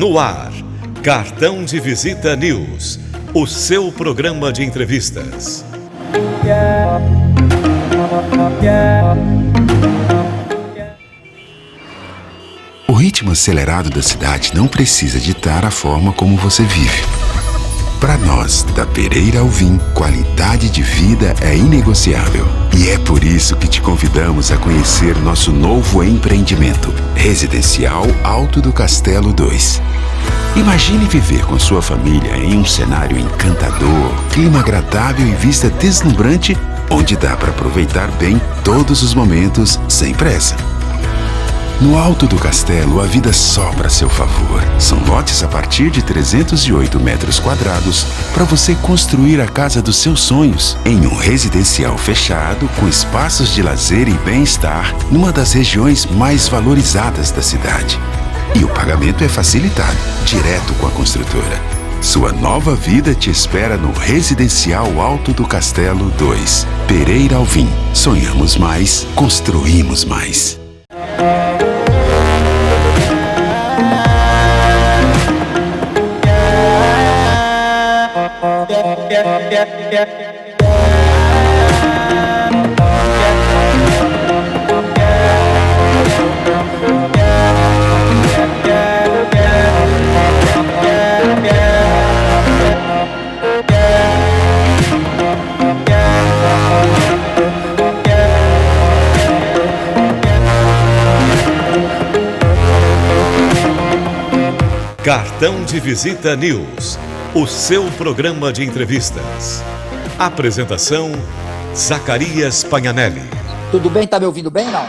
No ar, Cartão de Visita News, o seu programa de entrevistas. O ritmo acelerado da cidade não precisa ditar a forma como você vive. Para nós, da Pereira ao Vim, qualidade de vida é inegociável. E é por isso que te convidamos a conhecer nosso novo empreendimento, Residencial Alto do Castelo 2. Imagine viver com sua família em um cenário encantador, clima agradável e vista deslumbrante, onde dá para aproveitar bem todos os momentos sem pressa. No Alto do Castelo, a vida sobra a seu favor. São lotes a partir de 308 metros quadrados para você construir a casa dos seus sonhos em um residencial fechado com espaços de lazer e bem-estar numa das regiões mais valorizadas da cidade. E o pagamento é facilitado, direto com a construtora. Sua nova vida te espera no Residencial Alto do Castelo 2. Pereira ao Vim. Sonhamos mais, construímos mais. Cartão de Visita News, o seu programa de entrevistas. Apresentação, Zacarias Pagnanelli. Tudo bem? Tá me ouvindo bem, não?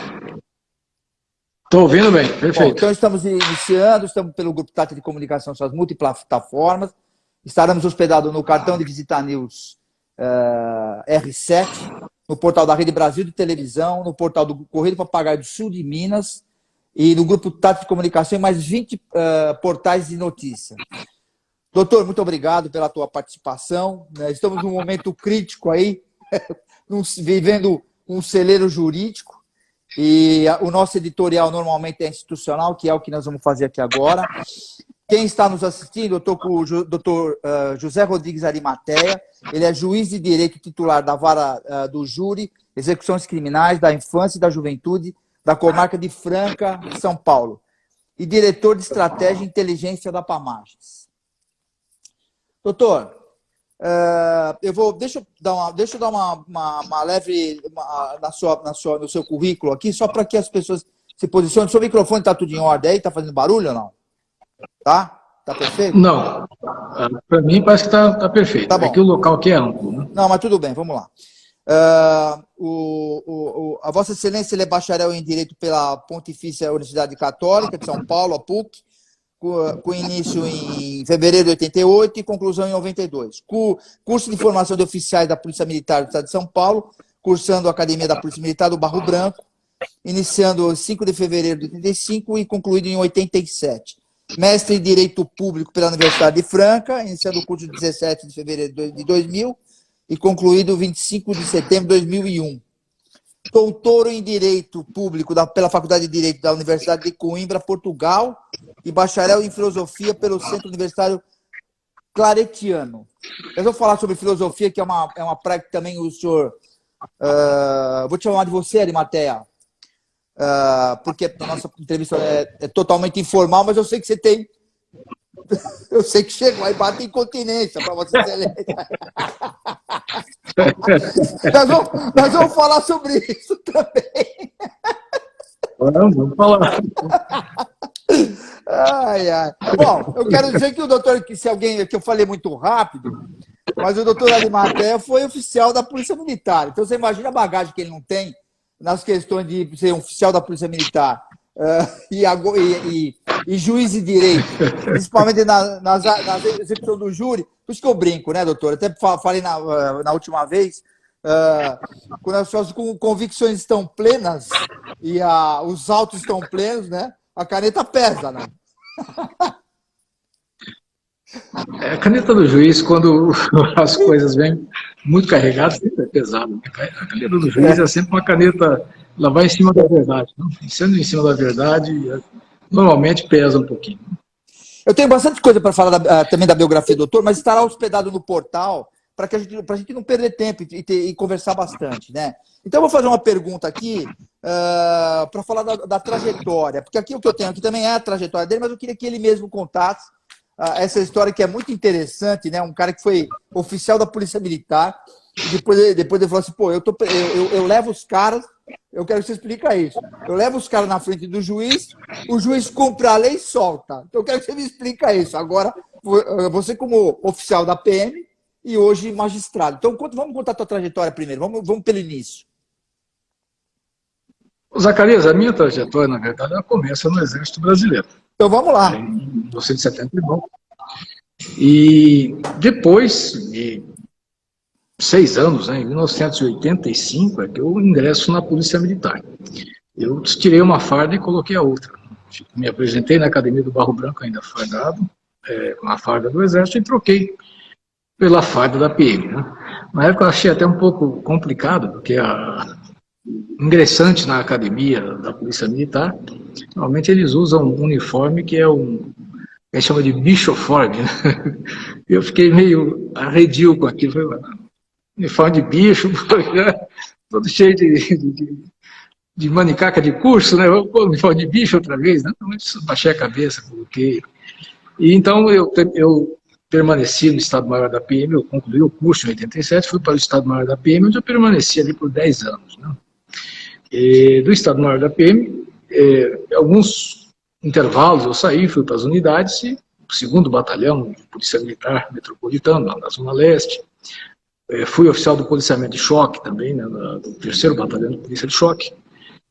Estou ouvindo bem, perfeito. Bom, então estamos iniciando, estamos pelo Grupo Tati de Comunicação, suas plataformas. Estaremos hospedados no Cartão de Visita News R7, no portal da Rede Brasil de Televisão, no portal do Correio do Papagaio do Sul de Minas, e no Grupo Tati de Comunicação, e mais 20 portais de notícia. Doutor, muito obrigado pela tua participação. Estamos num momento crítico aí, vivendo um celeiro jurídico, e o nosso editorial normalmente é institucional, que é o que nós vamos fazer aqui agora. Quem está nos assistindo, eu estou com o doutor José Rodrigues Arimateia, ele é juiz de direito titular da Vara do Júri, Execuções Criminais, da Infância e da Juventude, da Comarca de Franca, São Paulo, e diretor de Estratégia e Inteligência da Pamagens. Doutor, deixa eu dar uma leve no seu currículo aqui, só para que as pessoas se posicionem. O seu microfone está tudo em ordem aí? Está fazendo barulho ou não? Tá? Tá perfeito? Não. Para mim parece que está perfeito. Tá bom. É que o local aqui é amplo, né? Não, mas tudo bem, vamos lá. A Vossa Excelência, ele é bacharel em Direito pela Pontifícia Universidade Católica de São Paulo, a PUC, com início em fevereiro de 88 e conclusão em 92. Curso de formação de oficiais da Polícia Militar do Estado de São Paulo, cursando a Academia da Polícia Militar do Barro Branco, iniciando em 5 de fevereiro de 85 e concluído em 87. Mestre em Direito Público pela Universidade de Franca, iniciando o curso de 17 de fevereiro de 2000 e concluído 25 de setembro de 2001. Doutor em Direito Público pela Faculdade de Direito da Universidade de Coimbra, Portugal, e bacharel em Filosofia pelo Centro Universitário Claretiano. Eu vou falar sobre filosofia, que é uma prática que também o senhor... vou te chamar de você, Arimateia, porque a nossa entrevista é totalmente informal, mas eu sei que você tem... Eu sei que chegou aí, bate incontinência para você. Nós vamos falar sobre isso também. Vamos falar. Ai, ai. Bom, eu quero dizer que o doutor, que eu falei muito rápido, mas o doutor Arimateia foi oficial da Polícia Militar. Então você imagina a bagagem que ele não tem nas questões de ser um oficial da Polícia Militar. E juiz de direito, principalmente nas execuções do júri. Por isso que eu brinco, né, doutor? Até falei na última vez, quando as suas convicções estão plenas e os autos estão plenos, né? A caneta pesa, né? A caneta do juiz, quando as coisas vêm muito carregadas, sempre é pesado. A caneta do juiz é sempre uma caneta, ela vai em cima da verdade. Não? Sendo em cima da verdade, normalmente pesa um pouquinho. Eu tenho bastante coisa para falar também da biografia do doutor, mas estará hospedado no portal para a gente não perder tempo e conversar bastante, né? Então, eu vou fazer uma pergunta aqui para falar da trajetória, porque aqui o que eu tenho aqui também é a trajetória dele, mas eu queria que ele mesmo contasse essa história que é muito interessante, né? Um cara que foi oficial da Polícia Militar, e depois ele falou assim, pô, eu levo os caras, eu quero que você explique isso. Eu levo os caras na frente do juiz, o juiz cumpre a lei e solta. Então, eu quero que você me explique isso. Agora, você como oficial da PM e hoje magistrado. Então, vamos contar a tua trajetória primeiro, vamos pelo início. Zacarias, a minha trajetória, na verdade, ela começa no Exército Brasileiro. Então, vamos lá. Em 1979. E depois de 6 anos, né, em 1985, é que eu ingresso na Polícia Militar. Eu tirei uma farda e coloquei a outra. Me apresentei na Academia do Barro Branco, ainda fardado, com a farda do Exército, e troquei pela farda da PM. Né? Na época eu achei até um pouco complicado, porque ingressante na Academia da Polícia Militar, normalmente eles usam um uniforme que é que chama de bichoforme. Né? Eu fiquei meio arredio com aquilo. Falei, uniforme de bicho, todo cheio de manicaca de curso, né? Uniforme de bicho outra vez, né? Então, eu baixei a cabeça, coloquei. E então eu permaneci no Estado-Maior da PM, eu concluí o curso em 87, fui para o Estado-Maior da PM, onde eu permaneci ali por 10 anos. Né? E do Estado-Maior da PM, alguns intervalos eu saí, fui para as unidades, e o 2º Batalhão de Polícia Militar Metropolitano, lá na Zona Leste. Fui oficial do policiamento de choque também, né, do 3º Batalhão de Polícia de Choque,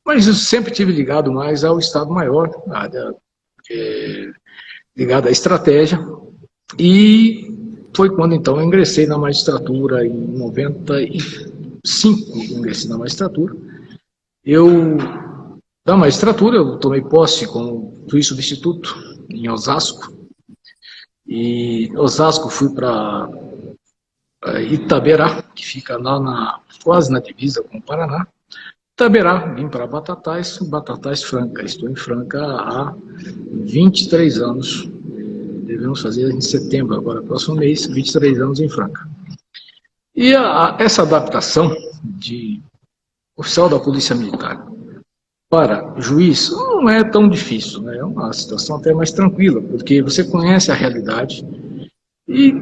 mas eu sempre tive ligado mais ao Estado-Maior, área ligada à estratégia, e foi quando então eu ingressei na magistratura, em 95, ingressei na magistratura. Da magistratura, eu tomei posse como juiz substituto em Osasco, e Osasco fui para Itaberá, que fica lá quase na divisa com o Paraná. Itaberá, vim para Batatais Franca. Estou em Franca há 23 anos. Devemos fazer em setembro, agora, próximo mês, 23 anos em Franca. E essa adaptação de oficial da Polícia Militar para juiz não é tão difícil, né? É uma situação até mais tranquila, porque você conhece a realidade e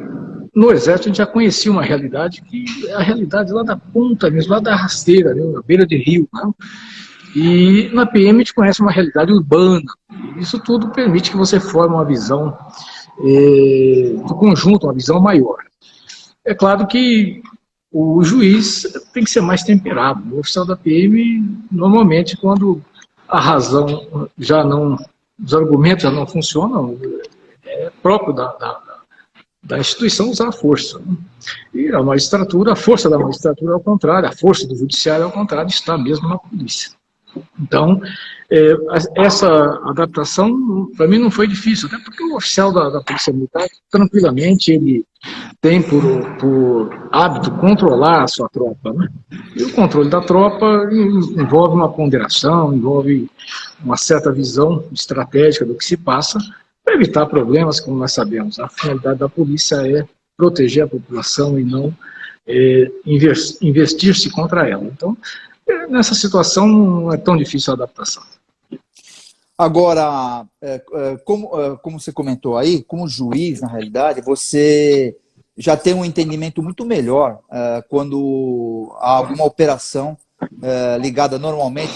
no Exército a gente já conhecia uma realidade que é a realidade lá da ponta mesmo, lá da rasteira, né, na beira de rio. Né? E na PM a gente conhece uma realidade urbana. Isso tudo permite que você forme uma visão do conjunto, uma visão maior. É claro que o juiz tem que ser mais temperado. O oficial da PM, normalmente, quando a razão já não, os argumentos já não funcionam, é próprio da instituição usar a força. Né? E a magistratura, a força da magistratura é ao contrário, a força do judiciário ao contrário, está mesmo na polícia. Então, essa adaptação, para mim, não foi difícil, até porque o oficial da Polícia Militar, tranquilamente, ele tem por hábito controlar a sua tropa. Né? E o controle da tropa envolve uma ponderação, envolve uma certa visão estratégica do que se passa, para evitar problemas, como nós sabemos. A finalidade da polícia é proteger a população e não investir-se contra ela. Então, nessa situação não é tão difícil a adaptação. Agora, como você comentou aí, como juiz, na realidade, você já tem um entendimento muito melhor quando há alguma operação ligada normalmente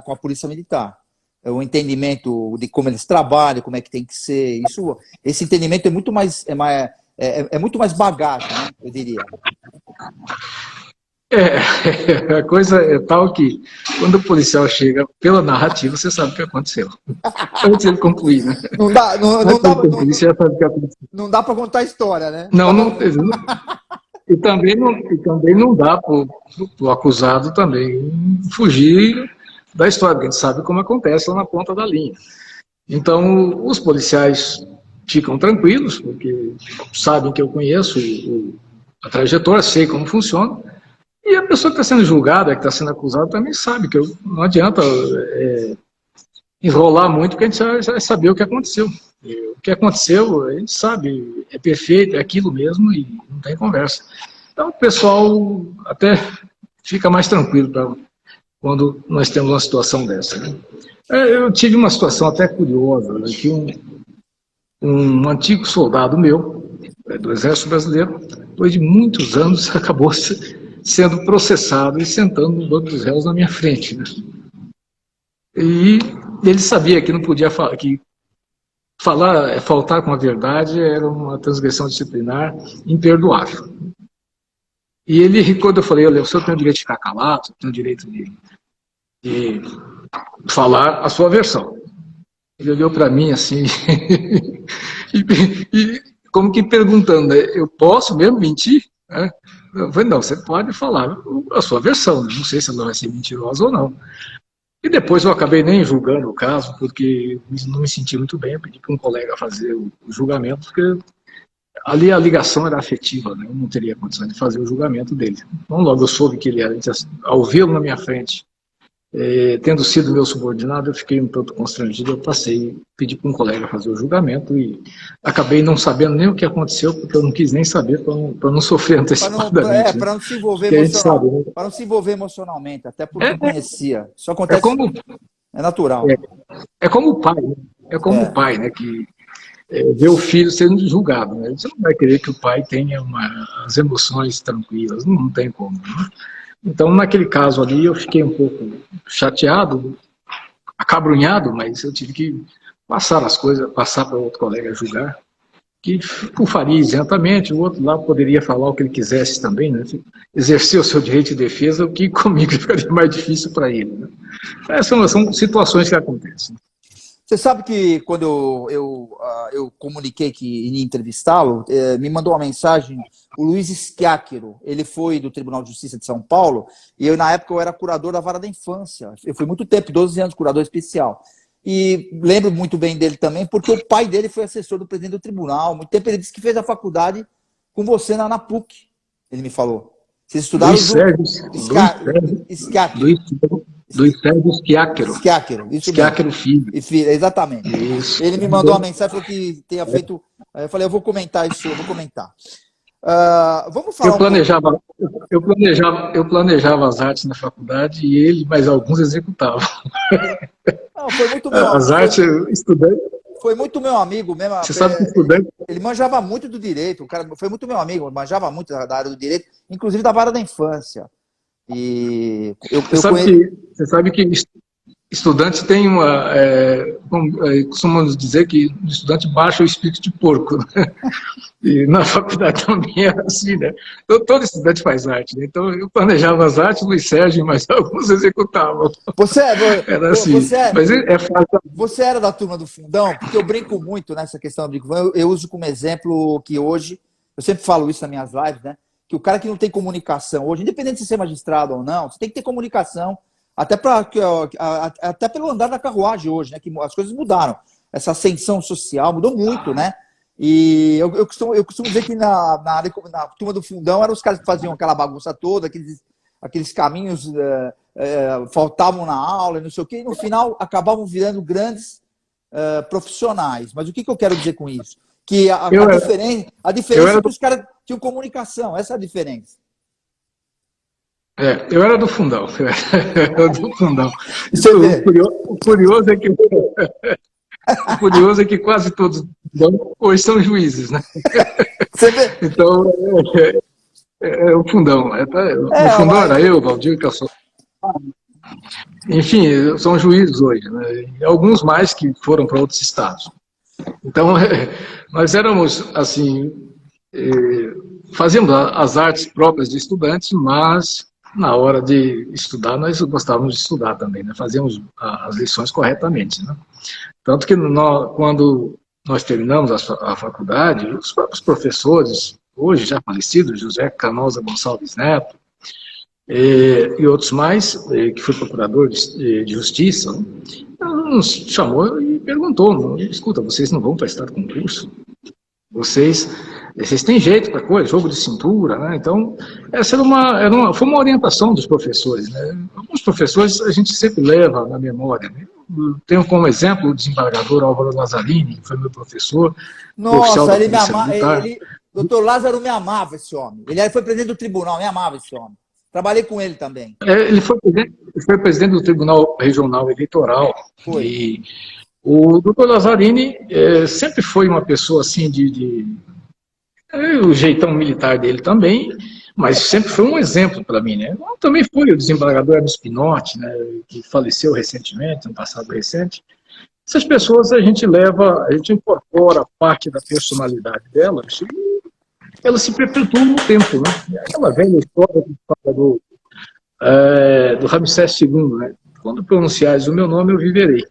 com a Polícia Militar. O entendimento de como eles trabalham, como é que tem que ser, esse entendimento é muito mais, muito mais bagagem, né, eu diria. A coisa é tal que, quando o policial chega pela narrativa, você sabe o que aconteceu. Antes ele concluir, né? Não dá para contar a história, né? E também não dá para o acusado também fugir da história, porque a gente sabe como acontece lá na ponta da linha. Então, os policiais ficam tranquilos, porque sabem que eu conheço a trajetória, sei como funciona, e a pessoa que está sendo julgada, que está sendo acusada, também sabe que não adianta enrolar muito, porque a gente vai saber o que aconteceu. E o que aconteceu, a gente sabe, é perfeito, é aquilo mesmo e não tem conversa. Então o pessoal até fica mais tranquilo quando nós temos uma situação dessa, né? Eu tive uma situação até curiosa, né, que um antigo soldado meu, do Exército Brasileiro, depois de muitos anos, acabou sendo processado e sentando no banco dos réus na minha frente, né? E ele sabia que não podia falar, que faltar com a verdade era uma transgressão disciplinar imperdoável. E ele, quando eu falei, olha, o senhor tem o direito de ficar calado, o senhor tem o direito de falar a sua versão. Ele olhou para mim assim, e como que perguntando, eu posso mesmo mentir? Eu falei, não, você pode falar a sua versão, não sei se ela vai ser mentirosa ou não. E depois eu acabei nem julgando o caso, porque não me senti muito bem, eu pedi para um colega fazer o julgamento, porque ali a ligação era afetiva, né? Eu não teria condição de fazer o julgamento dele. Então logo eu soube que ele era, ao vê-lo na minha frente, tendo sido meu subordinado, eu fiquei um tanto constrangido, eu pedi para um colega fazer o julgamento e acabei não sabendo nem o que aconteceu, porque eu não quis nem saber para não sofrer antecipadamente. Para não se envolver para não se envolver emocionalmente, até porque não conhecia. Isso acontece, é natural. É como o pai, né? É como o pai, né, que vê o filho sendo julgado, né? Você não vai querer que o pai tenha as emoções tranquilas, não tem como, né? Então, naquele caso ali, eu fiquei um pouco chateado, acabrunhado, mas eu tive que passar as coisas, passar para outro colega julgar, que o faria isentamente, o outro lá poderia falar o que ele quisesse também, né? Exercer o seu direito de defesa, o que comigo ficaria mais difícil para ele, né? Essas são situações que acontecem. Você sabe que quando eu comuniquei que ia entrevistá-lo, me mandou uma mensagem o Luiz Schiacchero. Ele foi do Tribunal de Justiça de São Paulo e na época eu era curador da Vara da Infância. Eu fui muito tempo, 12 anos, curador especial. E lembro muito bem dele também, porque o pai dele foi assessor do presidente do tribunal. Muito tempo ele disse que fez a faculdade com você na PUC, ele me falou. Vocês estudaram Luiz Sérgio Schiacchero. Schiacchero Filho. Exatamente. Isso. Ele me mandou uma mensagem, falou que tenha feito... Eu falei, eu vou comentar isso, eu vou comentar. Vamos falar eu planejava as artes na faculdade e ele, mais alguns, executavam. Não, foi muito meu as artes, estudante... Foi muito meu amigo mesmo. Você sabe que estudante... Ele manjava muito do direito, o cara foi muito meu amigo, manjava muito da área do direito, inclusive da vara da infância. E você sabe que estudante tem costumamos dizer que o estudante baixa o espírito de porco, né? E na faculdade também era assim, né? Todo estudante faz arte, né? Então eu planejava as artes, Luiz Sérgio, mas alguns executavam. Era assim. Você era da turma do fundão? Porque eu brinco muito nessa questão do fundão. Eu uso como exemplo que hoje, eu sempre falo isso nas minhas lives, né? Que o cara que não tem comunicação hoje, independente de ser magistrado ou não, você tem que ter comunicação, até pelo andar da carruagem hoje, né? Que as coisas mudaram. Essa ascensão social mudou muito, né? E eu costumo dizer que na turma do fundão eram os caras que faziam aquela bagunça toda, aqueles caminhos faltavam na aula, não sei o quê, e no final acabavam virando grandes profissionais. Mas o que eu quero dizer com isso? Que a diferença é que os caras tinham comunicação, essa é a diferença. Eu era do fundão. O curioso é que quase todos hoje são juízes, né? Então, o fundão. O fundão era eu, Valdir Cassol. Enfim, são juízes hoje, né? E alguns mais que foram para outros estados. Então, nós éramos, assim, fazíamos as artes próprias de estudantes, mas na hora de estudar, nós gostávamos de estudar também, né? Fazíamos as lições corretamente, né? Tanto que quando nós terminamos a faculdade, os próprios professores, hoje já falecidos, José Canosa Gonçalves Neto, e outros mais, que foi procurador de justiça, nos chamou e perguntou, escuta, vocês não vão prestar concurso? Vocês têm jeito para coisa, jogo de cintura, né? Então, essa foi uma orientação dos professores, né? Alguns professores a gente sempre leva na memória, né? tenho como exemplo o desembargador Álvaro Lazzarini, que foi meu professor. Nossa, ele me amava. Doutor Lázaro me amava, esse homem. Ele foi presidente do tribunal, me amava esse homem. Trabalhei com ele também. Ele foi presidente do Tribunal Regional Eleitoral. Foi. E o doutor Lazzarini sempre foi uma pessoa assim o jeitão militar dele também, mas sempre foi um exemplo para mim, né? Também foi o desembargador Hermes Pinotti, né, que faleceu recentemente, no passado recente. Essas pessoas a gente incorpora parte da personalidade delas e elas se perpetuam no tempo, né? Aquela velha história que fala do Ramsés II, né? Quando pronunciares o meu nome, eu viverei.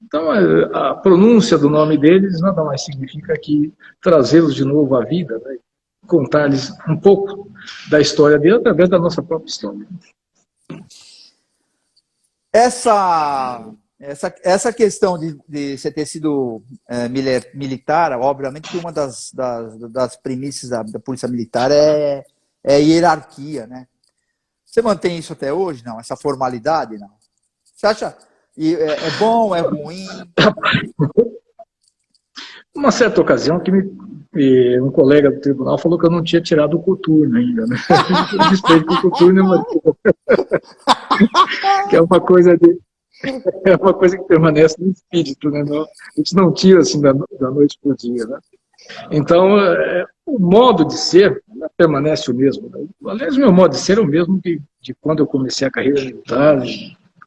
Então, a pronúncia do nome deles nada mais significa que trazê-los de novo à vida, né? Contar-lhes um pouco da história deles através da nossa própria história. Essa questão de você ter sido militar, obviamente que uma das premissas da Polícia Militar é a hierarquia, né? Você mantém isso até hoje, não? Essa formalidade, não? Você acha é bom, é ruim? Uma certa ocasião que um colega do tribunal falou que eu não tinha tirado o coturno ainda, né? Respeito que o coturno que é uma coisa que permanece no espírito, né? A gente não tira assim da noite para o dia, né? Então, o modo de ser permanece o mesmo, né? Aliás, o meu modo de ser é o mesmo de quando eu comecei a carreira militar.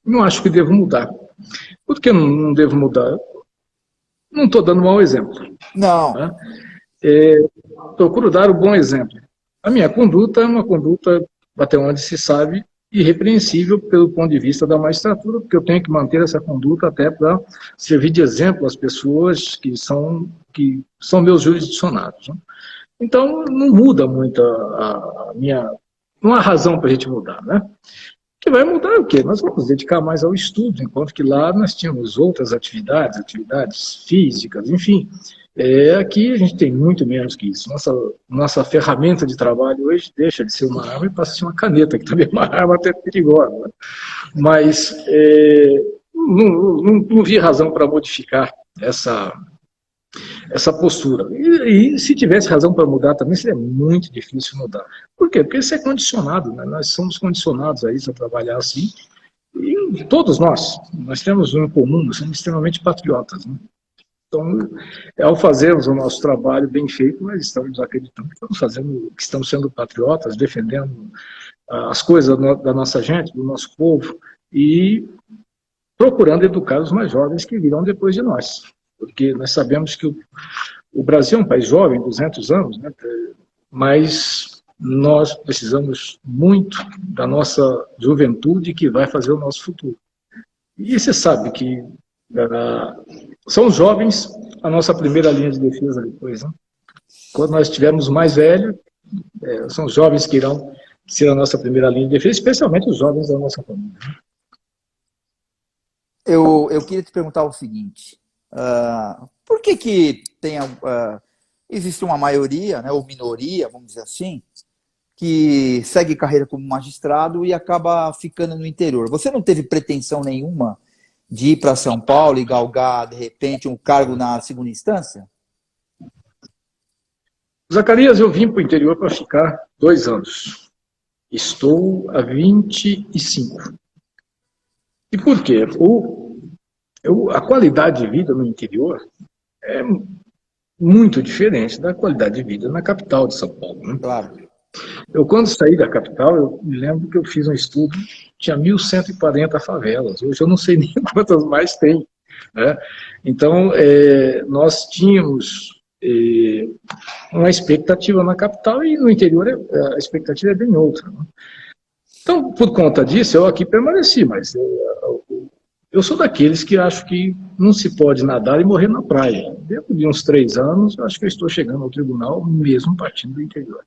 Não acho que devo mudar. Por que não devo mudar? Não estou dando mau exemplo. Não. Tá? Procuro dar o bom exemplo. A minha conduta é uma conduta, até onde se sabe, irrepreensível pelo ponto de vista da magistratura, porque eu tenho que manter essa conduta até para servir de exemplo às pessoas que são meus jurisdicionados, né? Então, não muda muito a minha... Não há razão para a gente mudar, né? Que vai mudar o quê? Nós vamos dedicar mais ao estudo, enquanto que lá nós tínhamos outras atividades físicas, enfim. Aqui a gente tem muito menos que isso. Nossa ferramenta de trabalho hoje deixa de ser uma arma e passa a ser uma caneta, que também é uma arma até perigosa, né? Mas não vi razão para modificar essa postura. E se tivesse razão para mudar também, seria muito difícil mudar. Por quê? Porque isso é condicionado, né? Nós somos condicionados a isso, a trabalhar assim. E todos nós temos um em comum, nós somos extremamente patriotas, né? Então, ao fazermos o nosso trabalho bem feito, nós estamos acreditando que estamos sendo patriotas, defendendo as coisas da nossa gente, do nosso povo, e procurando educar os mais jovens que virão depois de nós. Porque nós sabemos que o Brasil é um país jovem, 200 anos, né? Mas nós precisamos muito da nossa juventude que vai fazer o nosso futuro. E você sabe que são os jovens a nossa primeira linha de defesa depois, né? Quando nós estivermos mais velhos, são os jovens que irão ser a nossa primeira linha de defesa, especialmente os jovens da nossa família. Eu queria te perguntar o seguinte... por que existe uma maioria, né, ou minoria, vamos dizer assim, que segue carreira como magistrado e acaba ficando no interior? Você não teve pretensão nenhuma de ir para São Paulo e galgar, de repente, um cargo na segunda instância? Zacarias, eu vim para o interior para ficar 2 anos. Estou há 25. E por quê? A qualidade de vida no interior é muito diferente da qualidade de vida na capital de São Paulo, né? Claro. Eu, quando saí da capital, eu me lembro que eu fiz um estudo, tinha 1.140 favelas. Hoje eu não sei nem quantas mais tem, né? Então, nós tínhamos uma expectativa na capital e no interior a expectativa é bem outra, né? Então, por conta disso, eu aqui permaneci, mas eu sou daqueles que acho que não se pode nadar e morrer na praia. Dentro de uns 3 anos, eu acho que eu estou chegando ao tribunal, mesmo partindo do interior.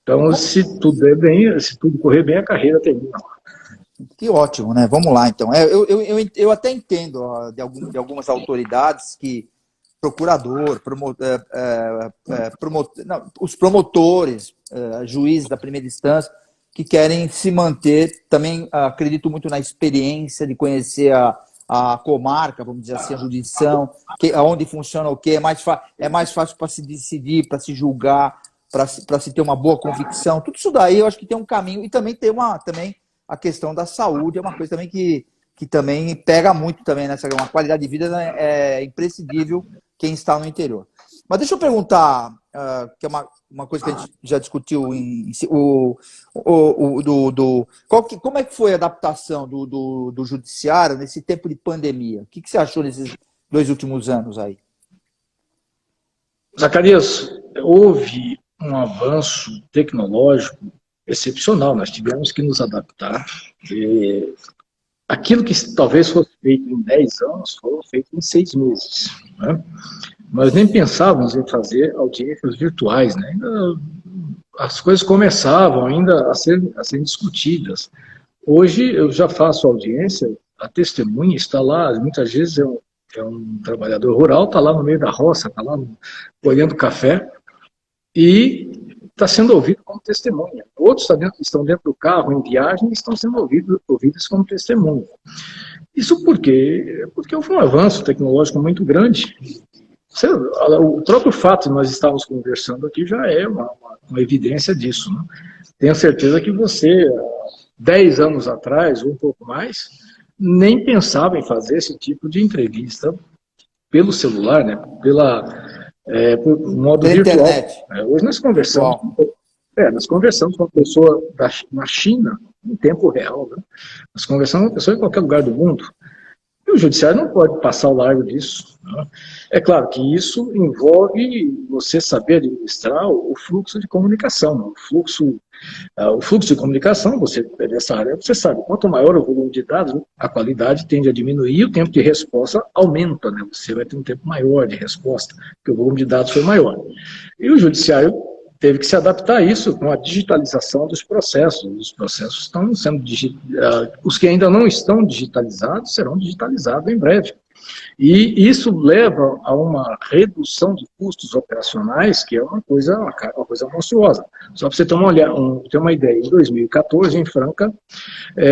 Então, se tudo correr bem, a carreira termina. Que ótimo, né? Vamos lá, então. Eu até entendo de algumas autoridades que os promotores, juízes da primeira instância, que querem se manter, também acredito muito na experiência de conhecer a comarca, vamos dizer assim, a jurisdição, onde funciona o quê, é mais fácil para se decidir, para se julgar, para se ter uma boa convicção. Tudo isso daí eu acho que tem um caminho, e também tem também a questão da saúde, é uma coisa também que também pega muito também nessa uma qualidade de vida, né, é imprescindível quem está no interior. Mas deixa eu perguntar, que é uma coisa que a gente já discutiu, como é que foi a adaptação do judiciário nesse tempo de pandemia? O que você achou nesses 2 últimos anos aí? Zacarias, houve um avanço tecnológico excepcional, nós tivemos que nos adaptar. Aquilo que talvez fosse feito em 10 anos, foi feito em 6 meses, né? Nós nem pensávamos em fazer audiências virtuais, né? As coisas começavam ainda a serem discutidas. Hoje eu já faço audiência, a testemunha está lá, muitas vezes é um trabalhador rural, está lá no meio da roça, está lá colhendo café, e está sendo ouvido como testemunha. Outros estão dentro do carro, em viagem, e estão sendo ouvidos como testemunha. Isso por quê? Porque houve um avanço tecnológico muito grande. O próprio fato de nós estarmos conversando aqui já é uma evidência disso, né? Tenho certeza que você, 10 anos atrás, ou um pouco mais, nem pensava em fazer esse tipo de entrevista pelo celular, né? Por modo virtual. Internet. Hoje nós conversamos com uma pessoa na China, em tempo real, né? Nós conversamos com uma pessoa em qualquer lugar do mundo. E o judiciário não pode passar ao largo disso, né? É claro que isso envolve você saber administrar o fluxo de comunicação, né? O fluxo de comunicação, você dessa área, você sabe, quanto maior o volume de dados, a qualidade tende a diminuir e o tempo de resposta aumenta, né? Você vai ter um tempo maior de resposta, porque o volume de dados foi maior. E o judiciário teve que se adaptar a isso com a digitalização dos processos. Os processos estão sendo os que ainda não estão digitalizados serão digitalizados em breve. E isso leva a uma redução de custos operacionais, que é uma coisa monstruosa. Só para você ter uma ideia, em 2014, em Franca,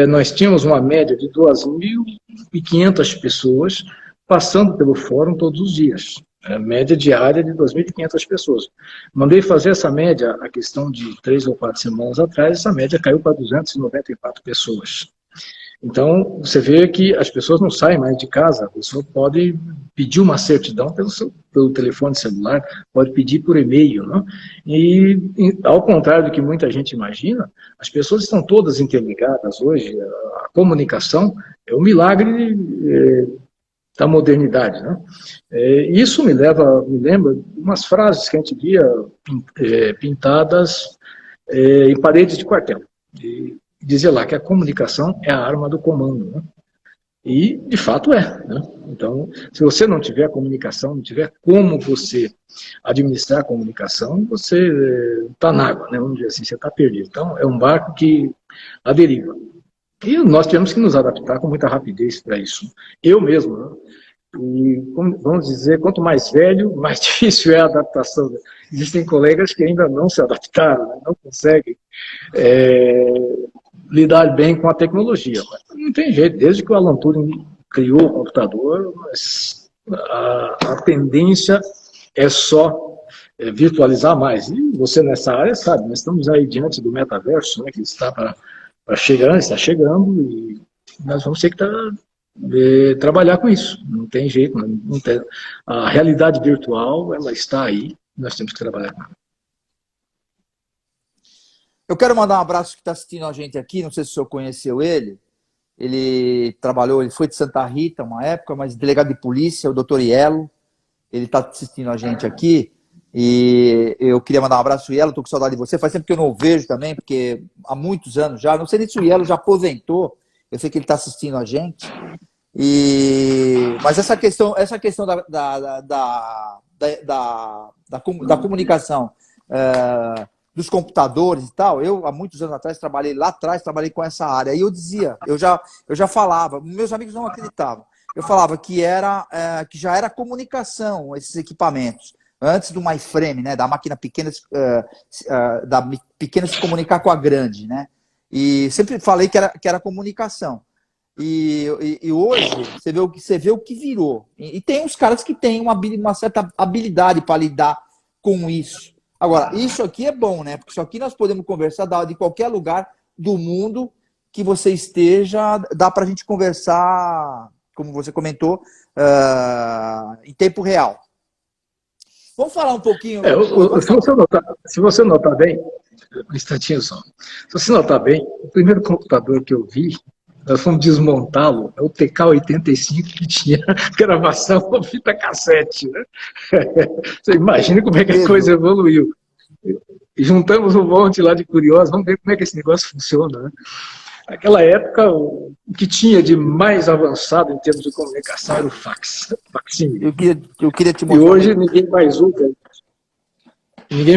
nós tínhamos uma média de 2.500 pessoas passando pelo fórum todos os dias. Média diária de 2.500 pessoas. Mandei fazer essa média, a questão de 3 ou 4 semanas atrás, essa média caiu para 294 pessoas. Então, você vê que as pessoas não saem mais de casa, a pessoa pode pedir uma certidão pelo telefone celular, pode pedir por e-mail, né? E, ao contrário do que muita gente imagina, as pessoas estão todas interligadas hoje, a comunicação é um milagre da modernidade, né? Isso me lembra umas frases que a gente via pintadas em paredes de quartel. E dizia lá que a comunicação é a arma do comando, né? E, de fato, né? Então, se você não tiver comunicação, não tiver como você administrar a comunicação, você está na água, né? Vamos dizer assim, você está perdido. Então, é um barco que a deriva. E nós temos que nos adaptar com muita rapidez para isso. Eu mesmo, né? E, vamos dizer, quanto mais velho, mais difícil é a adaptação. Existem colegas que ainda não se adaptaram, né? Não conseguem lidar bem com a tecnologia. Mas não tem jeito, desde que o Alan Turing criou o computador, a tendência é só virtualizar mais. E você nessa área sabe, nós estamos aí diante do metaverso, né, que está para chegar, está chegando, e nós vamos ter que trabalhar com isso. Não tem jeito, não tem. A realidade virtual, ela está aí, nós temos que trabalhar com ela. Eu quero mandar um abraço que está assistindo a gente aqui, não sei se o senhor conheceu ele. Ele foi de Santa Rita uma época, mas delegado de polícia, o doutor Ielo. Ele está assistindo a gente aqui. E eu queria mandar um abraço ao Ielo, estou com saudade de você. Faz tempo que eu não o vejo também, porque há muitos anos já. Não sei nem se o Ielo já aposentou. Eu sei que ele está assistindo a gente. Mas essa questão da comunicação, dos computadores e tal, eu há muitos anos atrás trabalhei com essa área, e eu dizia, eu já falava, meus amigos não acreditavam, eu falava que já era comunicação esses equipamentos, antes do mainframe, né, da máquina pequena, da pequena se comunicar com a grande, né, e sempre falei que era comunicação. E hoje você vê o que virou. E tem uns caras que têm uma certa habilidade para lidar com isso. Agora, isso aqui é bom, né? Porque isso aqui nós podemos conversar de qualquer lugar do mundo que você esteja, dá para a gente conversar, como você comentou, em tempo real. Vamos falar um pouquinho... Se você notar bem, um instantinho só, se você notar bem, o primeiro computador que eu vi, nós fomos desmontá-lo, é o TK-85, que tinha gravação com fita cassete, né? Você imagina como é que a coisa evoluiu. E juntamos um monte lá de curiosos, vamos ver como é que esse negócio funciona, né? Naquela época, o que tinha de mais avançado em termos de comunicação era o fax. Eu queria te mostrar. E hoje ninguém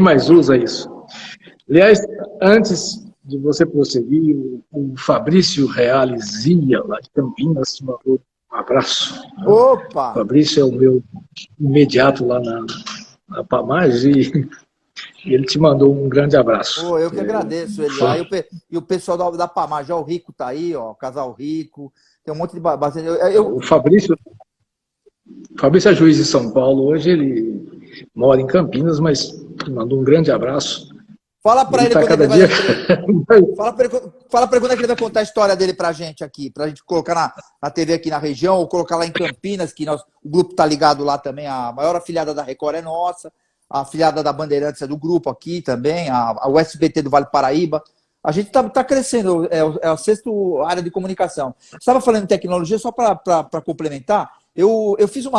mais usa isso. Aliás, antes de você prosseguir, o Fabrício Realizia, lá de Campinas, te mandou um abraço. Opa! O Fabrício é o meu imediato lá na Pamage e ele te mandou um grande abraço. Eu que agradeço ele lá. E o pessoal da Pamage, o Rico tá aí, ó, o Casal Rico, tem um monte de... O Fabrício é juiz de São Paulo, hoje ele mora em Campinas, mas mandou um grande abraço. Fala para ele quando ele vai... Fala para ele quando é que ele vai contar a história dele pra gente aqui, pra gente colocar na TV aqui na região, ou colocar lá em Campinas, que o grupo tá ligado lá também, a maior afiliada da Record é nossa, a afiliada da Bandeirantes é do grupo aqui também, a USBT do Vale do Paraíba. A gente tá crescendo, é a sexta área de comunicação. Você estava falando de tecnologia, só para complementar, eu fiz um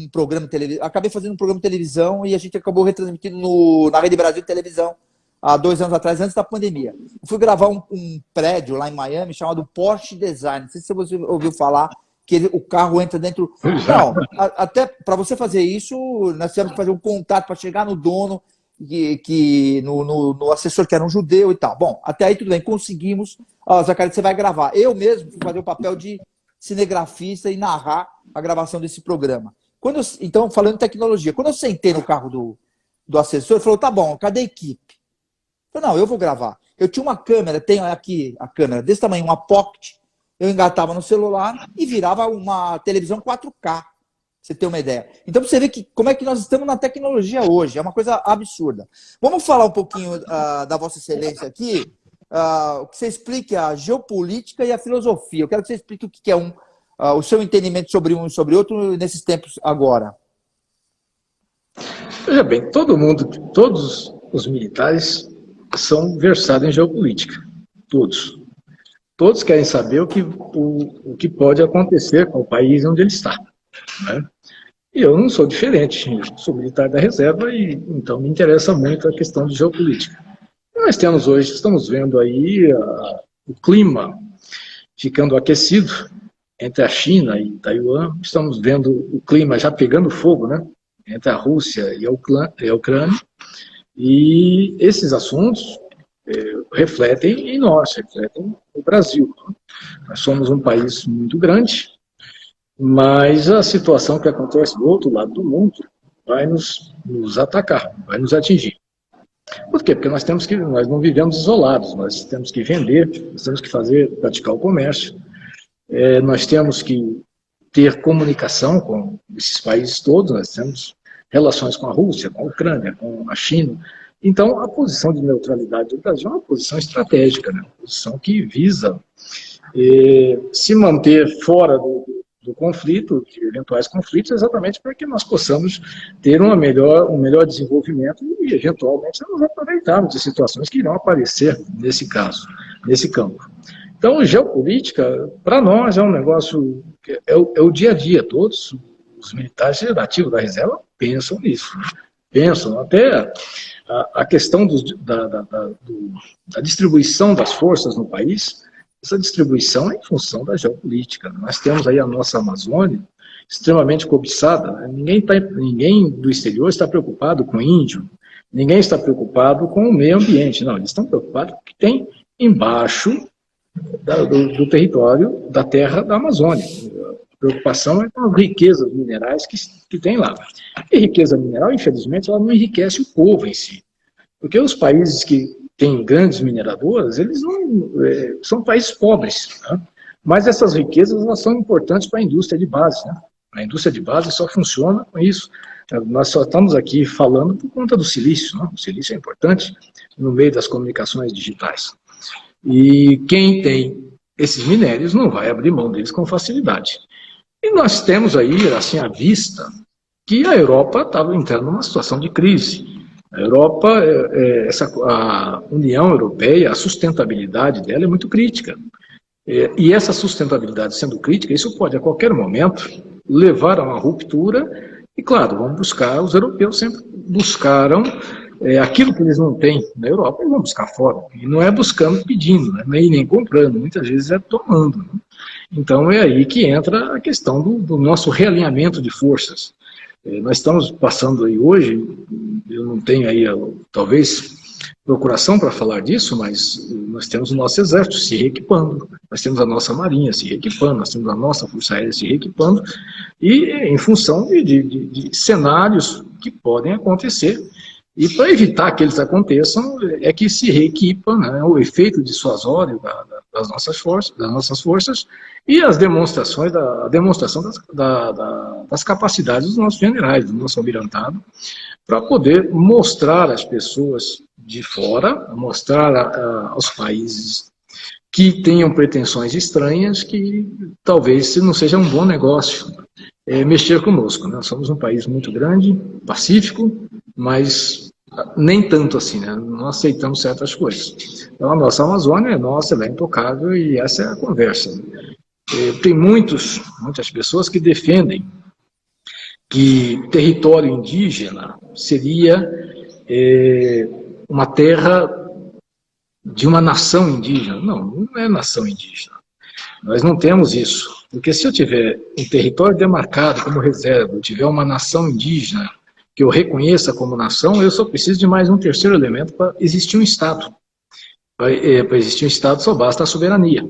programa de televisão, acabei fazendo um programa de televisão e a gente acabou retransmitindo na Rede Brasil de televisão há 2 anos atrás, antes da pandemia. Eu fui gravar um prédio lá em Miami chamado Porsche Design. Não sei se você ouviu falar que o carro entra dentro... Não, até para você fazer isso, nós tivemos que fazer um contato para chegar no dono, no assessor que era um judeu e tal. Bom, até aí tudo bem, conseguimos. Zacarias, você vai gravar. Eu mesmo fui fazer o papel de cinegrafista e narrar a gravação desse programa. Então, falando em tecnologia, quando eu sentei no carro do assessor, ele falou, tá bom, cadê a equipe? Eu falei, não, eu vou gravar. Eu tinha uma câmera, tenho aqui a câmera desse tamanho, uma Pocket, eu engatava no celular e virava uma televisão 4K, pra você ter uma ideia. Então, pra você ver como é que nós estamos na tecnologia hoje, é uma coisa absurda. Vamos falar um pouquinho da Vossa Excelência aqui, que você explique a geopolítica e a filosofia. Eu quero que você explique o que é o seu entendimento sobre um e sobre outro nesses tempos agora. Veja bem, todos os militares são versados em geopolítica. Todos. Todos querem saber o que pode acontecer com o país onde ele está. Né? E eu não sou diferente. Eu sou militar da reserva e então me interessa muito a questão de geopolítica. Nós estamos vendo aí o clima ficando aquecido entre a China e Taiwan. Estamos vendo o clima já pegando fogo, né? Entre a Rússia e a Ucrânia. E esses assuntos refletem em nós, refletem no Brasil. Nós somos um país muito grande, mas a situação que acontece do outro lado do mundo vai nos atacar, vai nos atingir. Por quê? Porque nós não vivemos isolados, nós temos que vender, nós temos que praticar o comércio, nós temos que ter comunicação com esses países todos, nós temos relações com a Rússia, com a Ucrânia, com a China. Então, a posição de neutralidade do Brasil é uma posição estratégica, né? Uma posição que visa se manter fora do conflito, de eventuais conflitos, exatamente para que nós possamos ter um melhor desenvolvimento e, eventualmente, nos aproveitarmos de situações que irão aparecer nesse campo. Então, geopolítica, para nós, é um negócio, é o dia a dia. Todos os militares ativos da reserva pensam nisso. Pensam até a questão da distribuição das forças no país. Essa distribuição é em função da geopolítica. Nós temos aí a nossa Amazônia extremamente cobiçada. Né? Ninguém do exterior está preocupado com índio, ninguém está preocupado com o meio ambiente. Não, eles estão preocupados com o que tem embaixo do território da terra da Amazônia. A preocupação é com as riquezas minerais que tem lá. E riqueza mineral, infelizmente, ela não enriquece o povo em si. Porque os países que têm grandes mineradoras, eles não são países pobres. Né? Mas essas riquezas, elas são importantes para a indústria de base, né? A indústria de base só funciona com isso. Nós só estamos aqui falando por conta do silício, né? O silício é importante no meio das comunicações digitais. E quem tem esses minérios não vai abrir mão deles com facilidade. E nós temos aí, assim, à vista, que a Europa estava entrando numa situação de crise. A Europa, a União Europeia, a sustentabilidade dela é muito crítica. E essa sustentabilidade sendo crítica, isso pode a qualquer momento levar a uma ruptura. E claro, vamos buscar, os europeus sempre buscaram aquilo que eles não têm na Europa, eles vão buscar fora. E não é buscando, pedindo, né? Nem comprando, muitas vezes é tomando. Né? Então é aí que entra a questão do nosso realinhamento de forças. Nós estamos passando aí hoje, eu não tenho aí, talvez, procuração para falar disso, mas nós temos o nosso exército se reequipando, nós temos a nossa marinha se reequipando, nós temos a nossa força aérea se reequipando, e em função de cenários que podem acontecer. E para evitar que eles aconteçam, é que se reequipa, né, o efeito dissuasório das nossas forças e a demonstração das capacidades dos nossos generais, do nosso almirantado, para poder mostrar às pessoas de fora, mostrar aos países que tenham pretensões estranhas que talvez não seja um bom negócio mexer conosco. Nós somos um país muito grande, pacífico, mas nem tanto assim, né? Não aceitamos certas coisas. Então a nossa Amazônia é nossa, ela é intocável e essa é a conversa. Tem muitas pessoas que defendem que território indígena seria uma terra de uma nação indígena. Não é nação indígena. Nós não temos isso. Porque se eu tiver um território demarcado como reserva, eu tiver uma nação indígena que eu reconheça como nação, eu só preciso de mais um terceiro elemento para existir um Estado. Para existir um Estado só basta a soberania.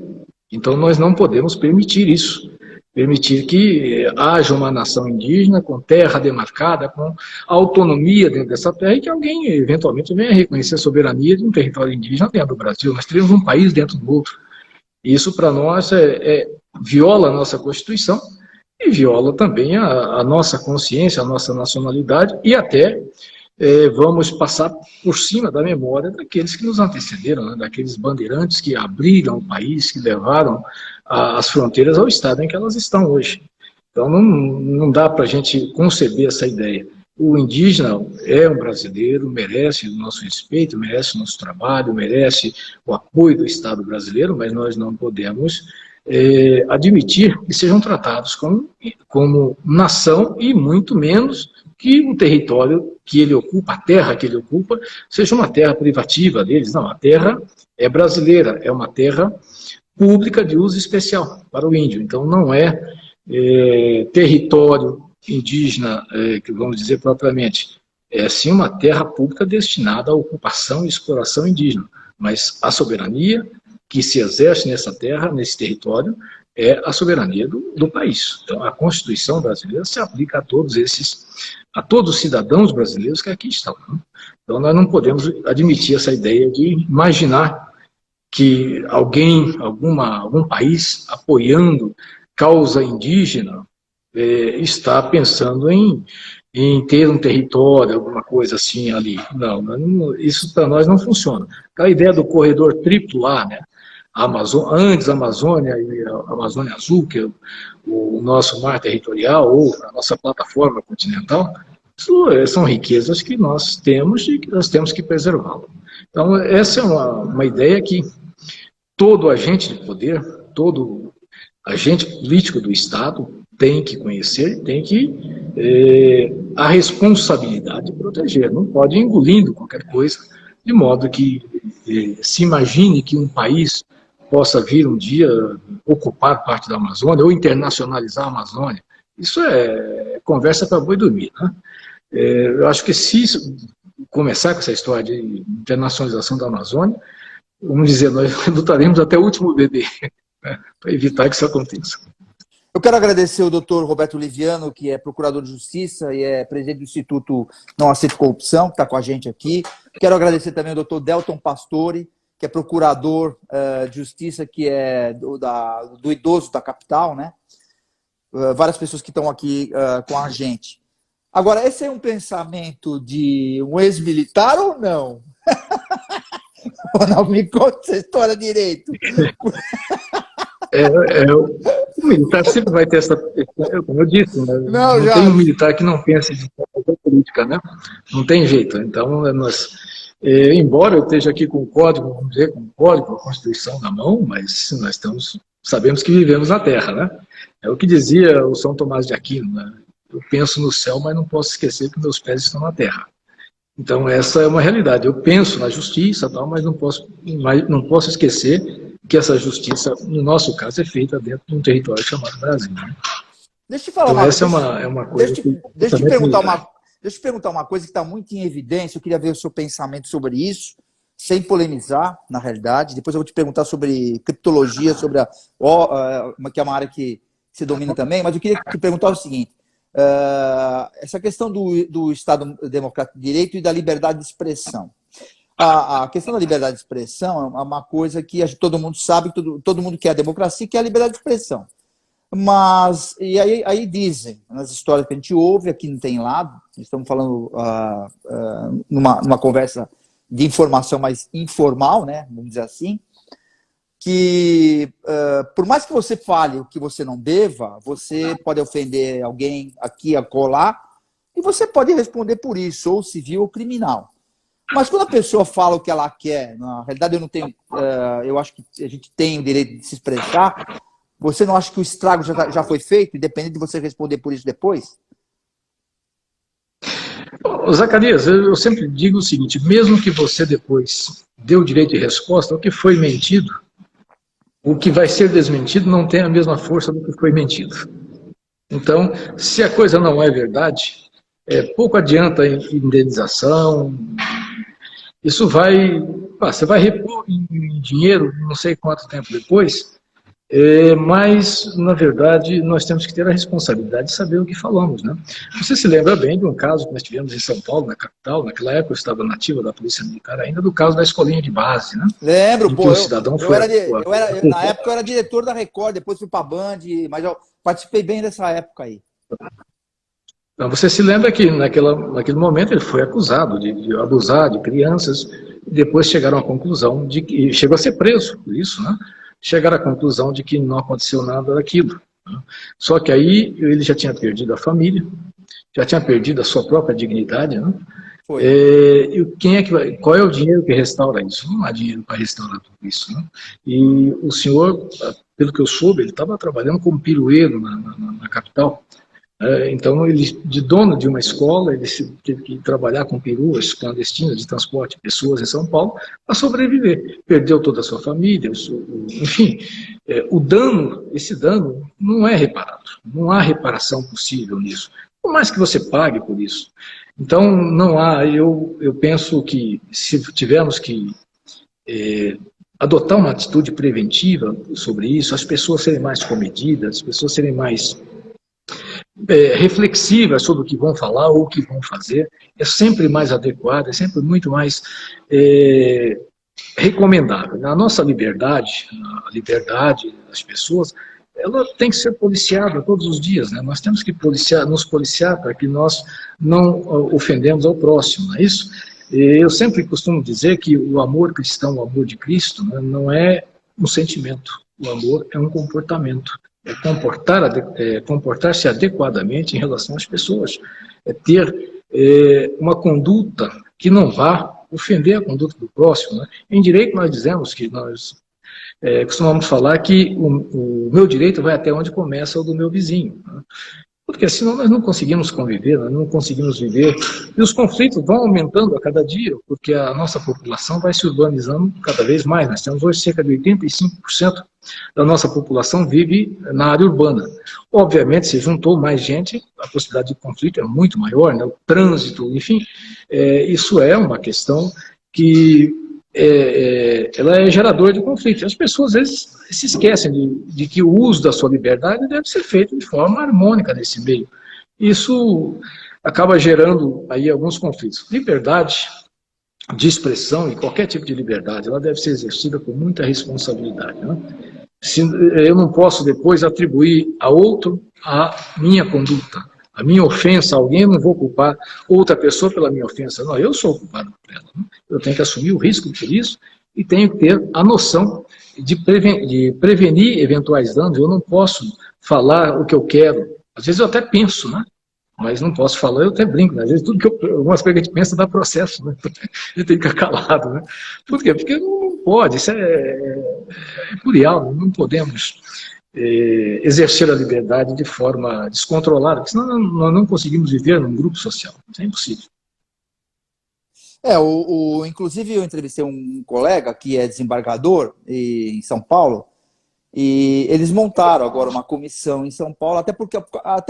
Então nós não podemos permitir isso. Permitir que haja uma nação indígena com terra demarcada, com autonomia dentro dessa terra e que alguém eventualmente venha reconhecer a soberania de um território indígena dentro do Brasil. Nós teremos um país dentro do outro. Isso para nós viola a nossa Constituição e viola também a nossa consciência, a nossa nacionalidade e até vamos passar por cima da memória daqueles que nos antecederam, né, daqueles bandeirantes que abriram o país, que levaram as fronteiras ao estado em que elas estão hoje. Então não dá para a gente conceber essa ideia. O indígena é um brasileiro, merece o nosso respeito, merece o nosso trabalho, merece o apoio do Estado brasileiro, mas nós não podemos admitir que sejam tratados como nação e muito menos que um território que ele ocupa, a terra que ele ocupa, seja uma terra privativa deles. Não, a terra é brasileira, é uma terra pública de uso especial para o índio. Então não é território indígena, que vamos dizer propriamente, é sim uma terra pública destinada à ocupação e exploração indígena, mas a soberania que se exerce nessa terra, nesse território, é a soberania do país. Então, a Constituição brasileira se aplica a todos os cidadãos brasileiros que aqui estão. Né? Então, nós não podemos admitir essa ideia de imaginar que algum país apoiando causa indígena está pensando em ter um território, alguma coisa assim ali. Não, isso para nós não funciona. A ideia do corredor triplo lá, né? Andes, Amazônia e a Amazônia Azul, que é o nosso mar territorial, ou a nossa plataforma continental, são riquezas que nós temos e que nós temos que preservá-las. Então, essa é uma ideia que todo agente de poder, todo agente político do Estado tem que conhecer, tem que a responsabilidade de proteger. Não pode ir engolindo qualquer coisa, de modo que se imagine que um país possa vir um dia ocupar parte da Amazônia ou internacionalizar a Amazônia. Isso é conversa para boi dormir. Né? Eu acho que se começar com essa história de internacionalização da Amazônia, vamos dizer, nós lutaremos até o último bebê, né, para evitar que isso aconteça. Eu quero agradecer o doutor Roberto Liviano, que é procurador de Justiça e é presidente do Instituto Não Aceito Corrupção, que está com a gente aqui. Quero agradecer também ao doutor Delton Pastore, que é procurador de justiça, que é do idoso da capital, né? Várias pessoas que estão aqui com a gente. Agora, esse é um pensamento de um ex-militar ou não? Não, me conta essa história direito. O militar sempre vai ter essa... Como eu disse, né? Não tem um militar que não pense de política, né? Não tem jeito. Então, embora eu esteja aqui com o código, vamos dizer, com o código, a Constituição na mão, mas nós sabemos que vivemos na Terra, né? É o que dizia o São Tomás de Aquino, né? Eu penso no céu, mas não posso esquecer que meus pés estão na Terra. Então, essa é uma realidade. Eu penso na justiça, tal, mas não posso esquecer que essa justiça, no nosso caso, é feita dentro de um território chamado Brasil. Né? Deixa eu te falar então, essa é uma coisa deixa eu te perguntar uma coisa que está muito em evidência. Eu queria ver o seu pensamento sobre isso, sem polemizar, na realidade. Depois eu vou te perguntar sobre criptologia, sobre que é uma área que você domina também, mas eu queria te perguntar o seguinte. Essa questão do Estado Democrático de Direito e da liberdade de expressão. A questão da liberdade de expressão é uma coisa que todo mundo sabe, todo mundo quer a democracia, quer a liberdade de expressão. Mas, e aí dizem, nas histórias que a gente ouve, aqui não tem lado, estamos falando numa conversa de informação mais informal, né, vamos dizer assim, que por mais que você fale o que você não deva, você pode ofender alguém aqui, acolá, e você pode responder por isso, ou civil ou criminal. Mas quando a pessoa fala o que ela quer, na realidade eu não tenho, eu acho que a gente tem o direito de se expressar, você não acha que o estrago já foi feito, independente de você responder por isso depois? Zacarias, eu sempre digo o seguinte, mesmo que você depois dê o direito de resposta, o que foi mentido, o que vai ser desmentido não tem a mesma força do que foi mentido. Então, se a coisa não é verdade, pouco adianta a indenização, isso você vai repor em dinheiro, não sei quanto tempo depois, mas, na verdade, nós temos que ter a responsabilidade de saber o que falamos, né? Você se lembra bem de um caso que nós tivemos em São Paulo, na capital, naquela época eu estava nativa da Polícia Militar ainda, do caso da escolinha de base, né? Lembro, pô, na época eu era diretor da Record, depois fui para a Band, mas eu participei bem dessa época aí. Então, você se lembra que naquele momento ele foi acusado de abusar de crianças, e depois chegaram à conclusão de que chegou a ser preso por isso, né? Chegaram à conclusão de que não aconteceu nada daquilo. Né? Só que aí ele já tinha perdido a família, já tinha perdido a sua própria dignidade, né? Qual é o dinheiro que restaura isso? Não há dinheiro para restaurar tudo isso. Né? E o senhor, pelo que eu soube, ele estava trabalhando como pirueiro na capital. Então, ele, de dono de uma escola, ele teve que trabalhar com peruas clandestinas de transporte de pessoas em São Paulo para sobreviver. Perdeu toda a sua família, enfim, esse dano não é reparado. Não há reparação possível nisso. Por mais que você pague por isso. Então, não há, eu penso que se tivermos que adotar uma atitude preventiva sobre isso, as pessoas serem mais comedidas, as pessoas serem mais reflexivas sobre o que vão falar ou o que vão fazer, é sempre mais adequado, é sempre muito mais recomendável. A nossa liberdade, a liberdade das pessoas, ela tem que ser policiada todos os dias, né? Nós temos que nos policiar para que nós não ofendemos ao próximo, não é isso? Eu sempre costumo dizer que o amor cristão, o amor de Cristo, né, não é um sentimento, o amor é um comportamento. Comportar-se adequadamente em relação às pessoas, ter uma conduta que não vá ofender a conduta do próximo. Né? Em direito nós dizemos que nós costumamos falar que o meu direito vai até onde começa o do meu vizinho. Né? Porque senão nós não conseguimos conviver, nós não conseguimos viver. E os conflitos vão aumentando a cada dia, porque a nossa população vai se urbanizando cada vez mais. Nós temos hoje cerca de 85% da nossa população vive na área urbana. Obviamente, se juntou mais gente, a possibilidade de conflito é muito maior, né? O trânsito, enfim, isso é uma questão que ela é geradora de conflito. As pessoas, às vezes, se esquecem de que o uso da sua liberdade deve ser feito de forma harmônica nesse meio. Isso acaba gerando aí alguns conflitos. Liberdade de expressão e qualquer tipo de liberdade, ela deve ser exercida com muita responsabilidade, né? Eu não posso depois atribuir a outro a minha conduta, a minha ofensa a alguém, eu não vou culpar outra pessoa pela minha ofensa, não, eu sou o culpado por ela, né? Eu tenho que assumir o risco por isso e tenho que ter a noção de prevenir eventuais danos. Eu não posso falar o que eu quero, às vezes eu até penso, né? Mas não posso falar, eu até brinco, né? Às vezes tudo que algumas coisas que a gente pensa dá processo, né? A gente tem que ficar calado, né? Por quê? Porque não pode, isso é plural, não podemos exercer a liberdade de forma descontrolada, porque senão nós não conseguimos viver num grupo social, isso é impossível. Inclusive eu entrevistei um colega que é desembargador em São Paulo, e eles montaram agora uma comissão em São Paulo, até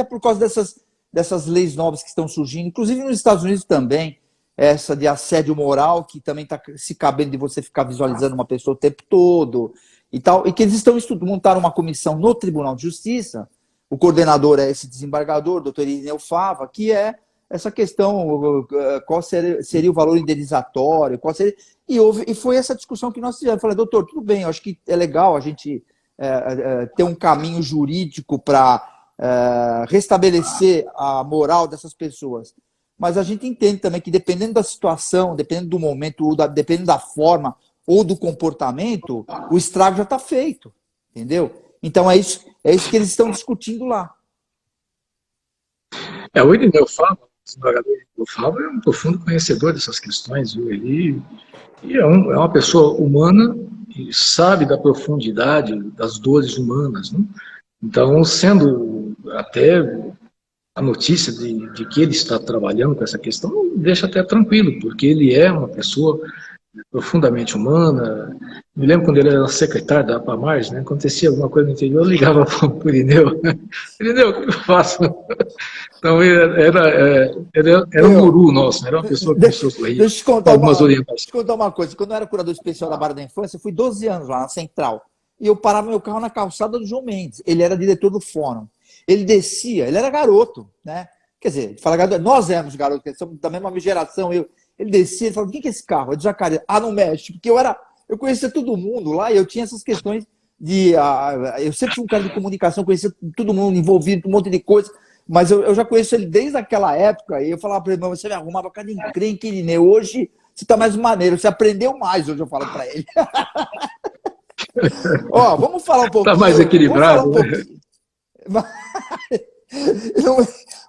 por causa dessas leis novas que estão surgindo, inclusive nos Estados Unidos também, essa de assédio moral, que também está se cabendo de você ficar visualizando uma pessoa o tempo todo, e tal, e que eles estão montaram uma comissão no Tribunal de Justiça, o coordenador é esse desembargador, doutor Irineu Fava, que é essa questão, qual seria o valor indenizatório, e foi essa discussão que nós tivemos. Eu falei, doutor, tudo bem, eu acho que é legal a gente ter um caminho jurídico para restabelecer a moral dessas pessoas, mas a gente entende também que dependendo da situação, dependendo do momento, dependendo da forma ou do comportamento, o estrago já está feito, entendeu? Então é isso que eles estão discutindo lá. O Irineu Fava, o desembargador Irineu Fava, é um profundo conhecedor dessas questões, viu? Ele é uma pessoa humana e sabe da profundidade das dores humanas, né? Então, sendo até a notícia de que ele está trabalhando com essa questão, deixa até tranquilo, porque ele é uma pessoa profundamente humana. Me lembro quando ele era secretário da APAMARS, né? Acontecia alguma coisa no interior, eu ligava para o Irineu. Irineu, o que eu faço? Então, era um guru nosso, era uma pessoa que nos socorria. Deixa eu te contar uma coisa. Quando eu era curador especial da Barra da Infância, eu fui 12 anos lá na Central. E eu parava meu carro na calçada do João Mendes. Ele era diretor do fórum. Ele descia, ele era garoto, né? Quer dizer, fala garoto, nós éramos garotos, somos da mesma geração. Ele descia, ele falava, quem que é esse carro? É de Jacareí. Ah, não mexe, porque eu conhecia todo mundo lá e eu tinha essas questões eu sempre fui um cara de comunicação, conhecia todo mundo envolvido, um monte de coisa, mas eu já conheço ele desde aquela época, e eu falava para ele, você me arrumava cada encrenque, Irineu, hoje você está mais maneiro, você aprendeu mais, hoje eu falo para ele. Ó, vamos falar um pouquinho. Está mais equilibrado.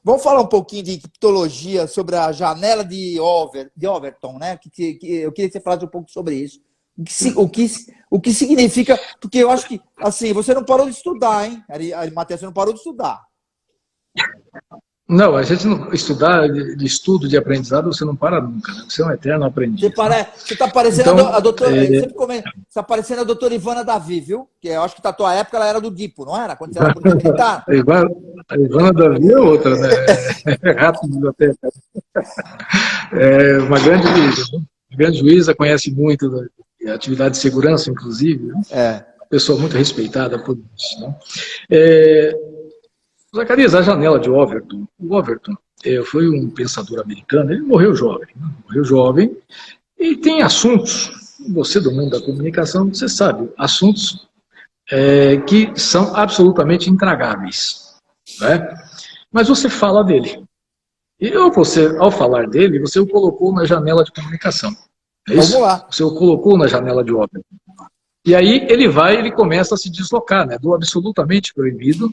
Vamos falar um pouquinho de criptologia, sobre a janela de Overton, né? Eu queria que você falasse um pouco sobre isso. O que significa, porque eu acho que, assim, você não parou de estudar, hein? Matheus, você não parou de estudar. Não, a gente não estudar de estudo, de aprendizado, você não para nunca, né? Você é um eterno aprendiz. Você está parecendo então, a doutora. Sempre comenta, você está parecendo a doutora Ivana Davi, viu? Que eu acho que na tua época ela era do Dipo, não era? Quando você era militar. A Ivana Davi é outra, né? Rato de biblioteca. É uma grande juíza, conhece muito da atividade de segurança, inclusive. Né? Pessoa muito respeitada por isso. Né? Zacarias, a janela de Overton. O Overton foi um pensador americano, ele morreu jovem. Né? Morreu jovem e tem assuntos, você do mundo da comunicação, você sabe, assuntos que são absolutamente intragáveis. Né? Mas você fala dele. E ao falar dele, você o colocou na janela de comunicação. É isso? Vamos lá. Você o colocou na janela de Overton. E aí ele começa a se deslocar, né? Do absolutamente proibido,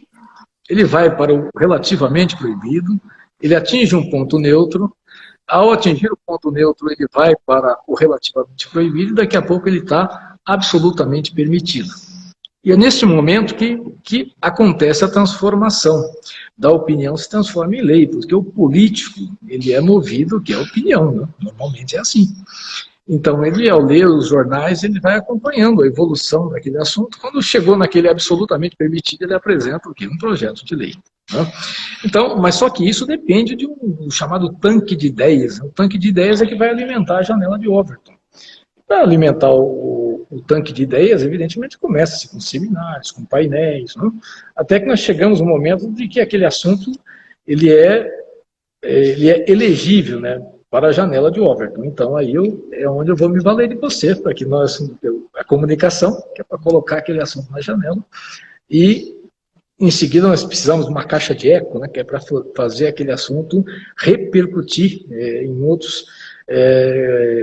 ele vai para o relativamente proibido, ele atinge um ponto neutro, ao atingir o ponto neutro ele vai para o relativamente proibido e daqui a pouco ele está absolutamente permitido. E é neste momento que acontece a transformação da opinião, se transforma em lei, porque o político ele é movido, que é opinião, né? Normalmente é assim. Então, ele, ao ler os jornais, ele vai acompanhando a evolução daquele assunto. Quando chegou naquele absolutamente permitido, ele apresenta o quê? Um projeto de lei. Né? Então, mas só que isso depende de um chamado tanque de ideias. O tanque de ideias é que vai alimentar a janela de Overton. Para alimentar o tanque de ideias, evidentemente, começa-se com seminários, com painéis, né? Até que nós chegamos no momento de que aquele assunto ele é elegível, né? para a janela de Overton. Então, aí é onde eu vou me valer de você, para que a comunicação, que é para colocar aquele assunto na janela, e em seguida nós precisamos de uma caixa de eco, né, que é para fazer aquele assunto repercutir em outros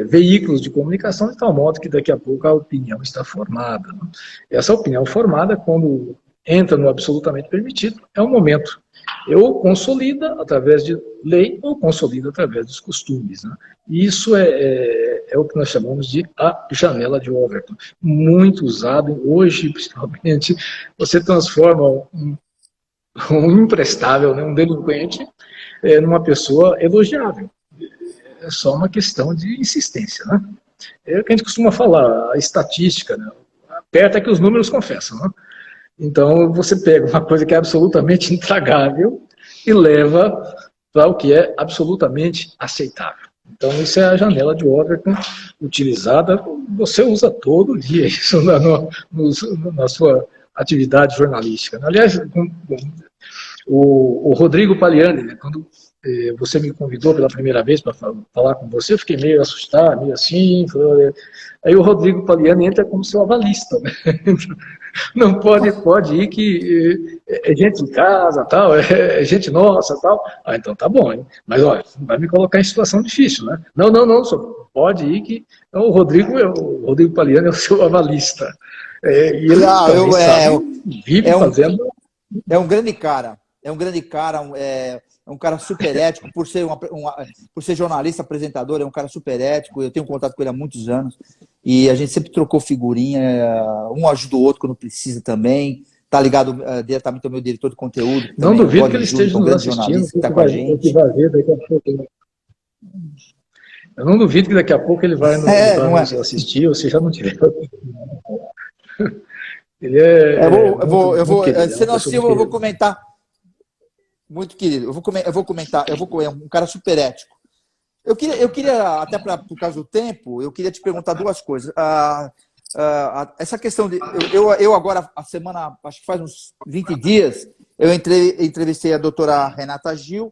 veículos de comunicação, de tal modo que daqui a pouco a opinião está formada. Né? Essa opinião formada, quando entra no absolutamente permitido, é um momento. Ou consolida através de lei, ou consolida através dos costumes. Né? E isso é o que nós chamamos de a janela de Overton. Muito usado hoje, principalmente, você transforma um imprestável, né, um delinquente, numa pessoa elogiável. É só uma questão de insistência. Né? É o que a gente costuma falar, a estatística, né? Aperta que os números confessam. Né? Então, você pega uma coisa que é absolutamente intragável e leva para o que é absolutamente aceitável. Então, isso é a janela de Overton utilizada, você usa todo dia isso na sua atividade jornalística. Aliás, o Rodrigo Paliani, né, quando você me convidou pela primeira vez para falar com você, eu fiquei meio assustado, meio assim. Aí o Rodrigo Paliani entra como seu avalista. Né? Não pode ir que é gente em casa, tal, é gente nossa, tal. Ah, então tá bom, hein? Mas olha, vai me colocar em situação difícil, né? Não, só pode ir que então, o Rodrigo Paliani é o seu avalista. E ele vive fazendo. É um grande cara. É um cara super ético, por ser jornalista, apresentador, é um cara super ético. Eu tenho contato com ele há muitos anos e a gente sempre trocou figurinha, um ajuda o outro quando precisa também. Tá ligado diretamente ao meu diretor de conteúdo. Não duvido que ele esteja nos assistindo, que tá com a gente. Eu não duvido que daqui a pouco ele vai nos assistir, ou se já não tiver. Ele eu vou comentar. Muito querido, eu vou comentar, é um cara super ético. Eu queria até por causa do tempo, eu queria te perguntar duas coisas. Essa questão de. Eu agora, a semana, acho que faz uns 20 dias, eu entrevistei a doutora Renata Gil,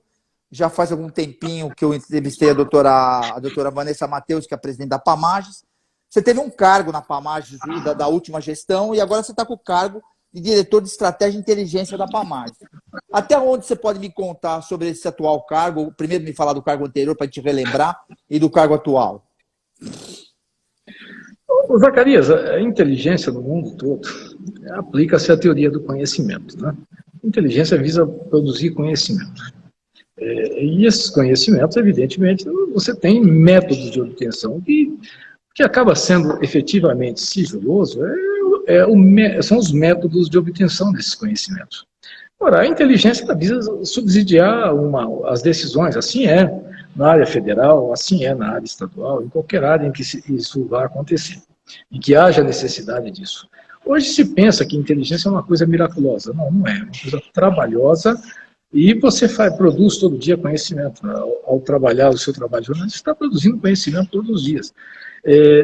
já faz algum tempinho que eu entrevistei a doutora Vanessa Mateus, que é a presidente da Pamages. Você teve um cargo na Pamages da última gestão e agora você está com o cargo de diretor de estratégia e inteligência da Pamages. Até onde você pode me contar sobre esse atual cargo? Primeiro me falar do cargo anterior para te relembrar e do cargo atual. Zacarias, a inteligência no mundo todo aplica-se à teoria do conhecimento. Né? Inteligência visa produzir conhecimento. E esses conhecimentos, evidentemente, você tem métodos de obtenção que acaba sendo efetivamente sigiloso, são os métodos de obtenção desses conhecimentos. Ora, a inteligência visa subsidiar as decisões, assim é na área federal, assim é na área estadual, em qualquer área em que isso vá acontecer, e que haja necessidade disso. Hoje se pensa que inteligência é uma coisa miraculosa. Não é. É uma coisa trabalhosa e você produz todo dia conhecimento. Ao trabalhar o seu trabalho jornalístico, você está produzindo conhecimento todos os dias.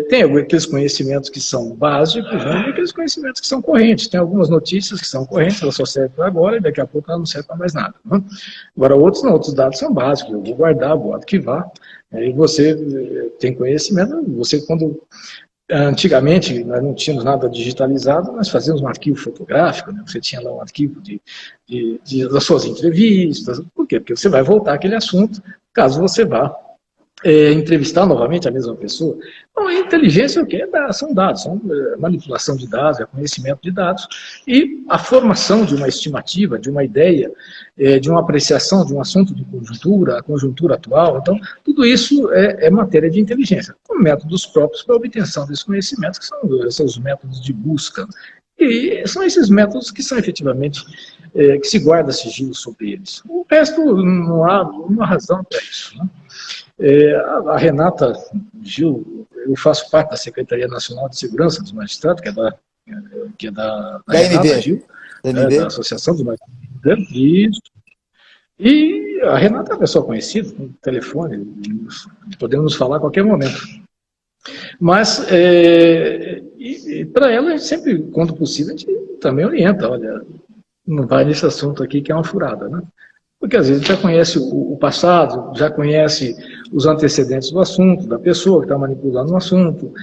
Tem aqueles conhecimentos que são básicos, né, e aqueles conhecimentos que são correntes. Tem algumas notícias que são correntes, elas só servem para agora e daqui a pouco elas não servem para mais nada. Né? Agora, outros dados são básicos, eu vou guardar, vou arquivar, e você tem conhecimento, quando... Antigamente, nós não tínhamos nada digitalizado, nós fazíamos um arquivo fotográfico, né? Você tinha lá um arquivo das suas entrevistas. Por quê? Porque você vai voltar àquele assunto, caso você vá entrevistar novamente a mesma pessoa. Então, a inteligência é o quê? São dados, são manipulação de dados, é conhecimento de dados, e a formação de uma estimativa, de uma ideia, de uma apreciação de um assunto de conjuntura, a conjuntura atual. Então, tudo isso é matéria de inteligência, com métodos próprios para a obtenção desses conhecimentos, que são os métodos de busca. E são esses métodos que são efetivamente, que se guarda sigilo sobre eles. O resto, não há uma razão para isso, né? A Renata Gil, eu faço parte da Secretaria Nacional de Segurança dos Magistrados, que é da Renata Gil, da Associação dos Magistrados, isso. E a Renata é uma pessoa conhecida, com telefone, podemos falar a qualquer momento. Mas, para ela, sempre, quando possível, a gente também orienta, olha, não vai nesse assunto aqui que é uma furada, né? Porque às vezes já conhece o passado, já conhece os antecedentes do assunto, da pessoa que está manipulando o assunto,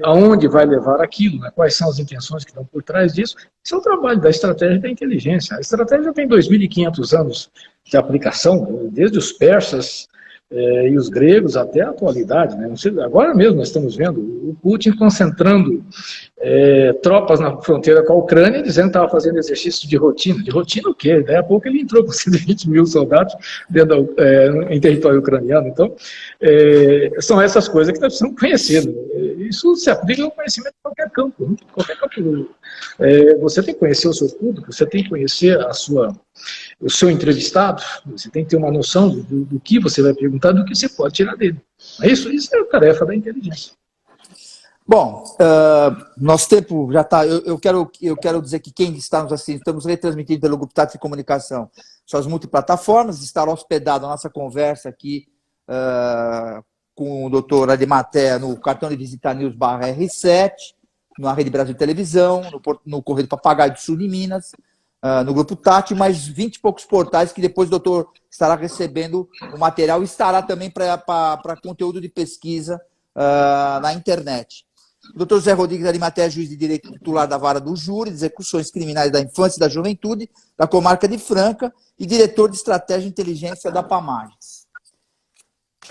aonde vai levar aquilo, né? Quais são as intenções que estão por trás disso. Isso é o trabalho da estratégia e da inteligência. A estratégia tem 2.500 anos de aplicação, desde os persas e os gregos até a atualidade, né? Agora mesmo nós estamos vendo o Putin concentrando tropas na fronteira com a Ucrânia, dizendo que estava fazendo exercício de rotina. De rotina o quê? Daí a pouco ele entrou com 120 mil soldados em território ucraniano. Então, são essas coisas que nós precisamos conhecer. Né? Isso se aplica ao conhecimento de qualquer campo. Né? Qualquer campo. Você tem que conhecer o seu público, você tem que conhecer o seu entrevistado, você tem que ter uma noção do que você vai perguntar, do que você pode tirar dele. Isso é a tarefa da inteligência. Bom, nosso tempo já está. Eu quero dizer que quem está nos assistindo, estamos retransmitindo pelo Grupo Tátil de Comunicação, suas multiplataformas, estará hospedado a nossa conversa aqui com o doutor Arimatea no cartão de visita News /R7, na Rede Brasil Televisão, no Correio do Papagaio do Sul de Minas, no Grupo Tátil, mais 20 e poucos portais que depois o doutor estará recebendo o material e estará também para conteúdo de pesquisa na internet. O Dr. José Rodrigues Arimatea é juiz de direito titular da Vara do Júri de Execuções Criminais da Infância e da Juventude, da Comarca de Franca, e diretor de Estratégia e Inteligência da Pamages.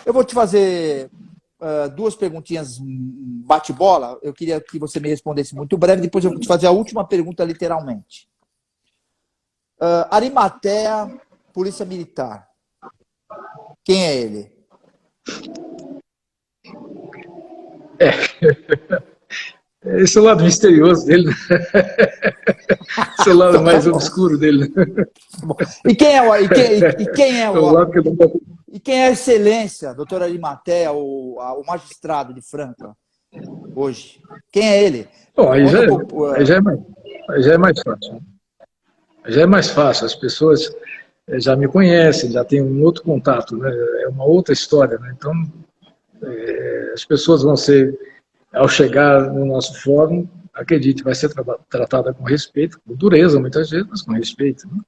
Eu vou te fazer duas perguntinhas bate-bola. Eu queria que você me respondesse muito breve, depois eu vou te fazer a última pergunta literalmente. Arimatea, Polícia Militar. Quem é ele? Esse é o lado misterioso dele, né? Esse é o lado mais obscuro dele. E quem é a excelência, doutor Arimatea, o magistrado de Franca, hoje? Quem é ele? Bom, aí já é mais fácil. Né? Já é mais fácil, as pessoas já me conhecem, já têm um outro contato, né? É uma outra história, né? Então, as pessoas vão ser, ao chegar no nosso fórum, acredite, vai ser tratada com respeito, com dureza muitas vezes, mas com respeito. Né?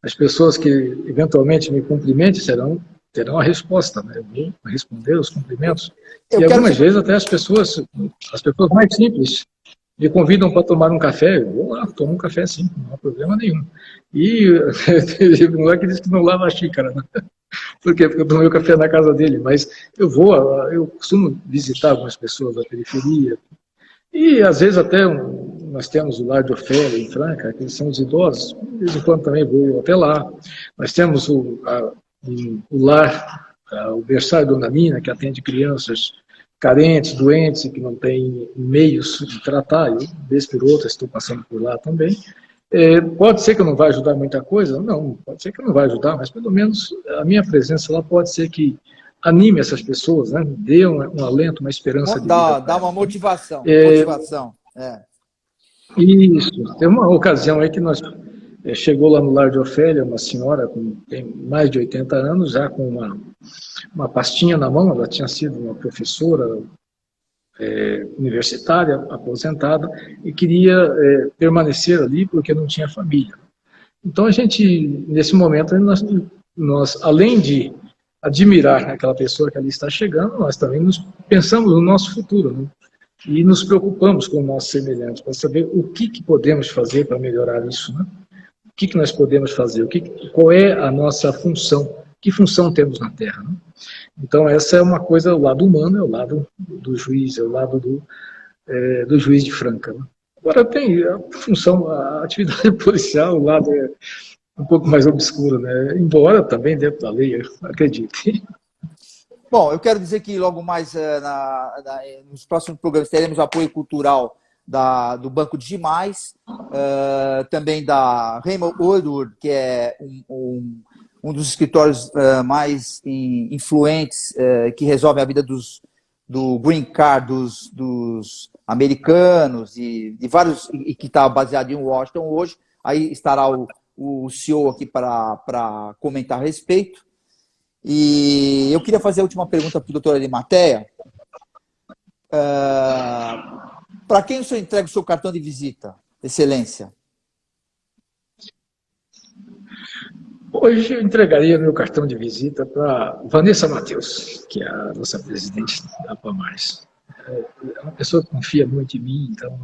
As pessoas que eventualmente me cumprimentem terão a resposta, né? Eu vou responder os cumprimentos. E algumas vezes até as pessoas mais simples me convidam para tomar um café, eu vou lá, tomo um café sim, não há problema nenhum. E o moleque disse que não lava a xícara, né? Por quê? Porque eu tomei o café na casa dele, mas eu costumo visitar algumas pessoas da periferia, e às vezes até nós temos o Lar de Ofélia em Franca, que são os idosos, de vez em quando também vou até lá. Nós temos o lar, o berçário Dona Nina, que atende crianças carentes, doentes, e que não têm meios de tratar. Eu, vez por outra, estou passando por lá também. Pode ser que eu não vá ajudar muita coisa? Não, pode ser que eu não vá ajudar, mas pelo menos a minha presença lá pode ser que anime essas pessoas, né? Dê um alento, uma esperança de vida. Dá uma motivação. Isso. Tem uma ocasião aí que nós chegou lá no Lar de Ofélia, uma senhora tem mais de 80 anos, já com uma pastinha na mão. Ela tinha sido uma professora universitária, aposentada, e queria permanecer ali porque não tinha família. Então a gente, nesse momento, nós além de admirar aquela pessoa que ali está chegando, nós também pensamos no nosso futuro, né? E nos preocupamos com o nosso semelhante, para saber o que podemos fazer para melhorar isso, né? O que nós podemos fazer, qual é a nossa função, que função temos na Terra, né? Então essa é uma coisa, o lado humano é o lado do juiz, é o lado do juiz de Franca, né? Agora tem a função, a atividade policial, o lado é um pouco mais obscuro, né? Embora também dentro da lei, acredite. Bom, eu quero dizer que logo mais nos próximos programas teremos apoio cultural do Banco Digimais, também da Raymond Woodward, que é um dos escritórios mais influentes que resolve a vida do Green Card dos americanos e de vários, e que está baseado em Washington hoje. Aí estará o CEO aqui para comentar a respeito. E eu queria fazer a última pergunta para o doutor Arimatea. Para quem o senhor entrega o seu cartão de visita, Excelência? Hoje eu entregaria meu cartão de visita para Vanessa Matheus, que é a nossa presidente da PAMARS. É uma pessoa que confia muito em mim, então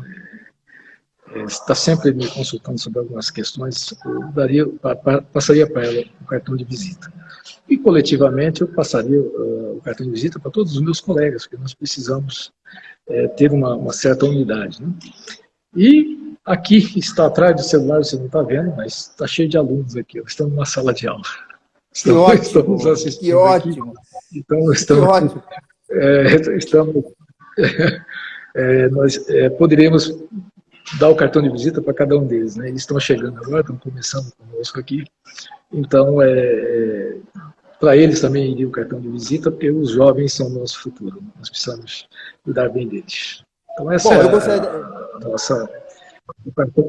está sempre me consultando sobre algumas questões. Eu passaria para ela o cartão de visita. E coletivamente eu passaria o cartão de visita para todos os meus colegas, porque nós precisamos ter uma certa unidade, né? E aqui está atrás do celular, você não está vendo, mas está cheio de alunos aqui. Estamos numa sala de aula. Estamos assistindo. Que ótimo! Aqui. Então, nós poderíamos dar o cartão de visita para cada um deles, né? Eles estão chegando agora, estão começando conosco aqui. Então, para eles também iria o cartão de visita, porque os jovens são o nosso futuro. Nós precisamos cuidar bem deles. Então, essa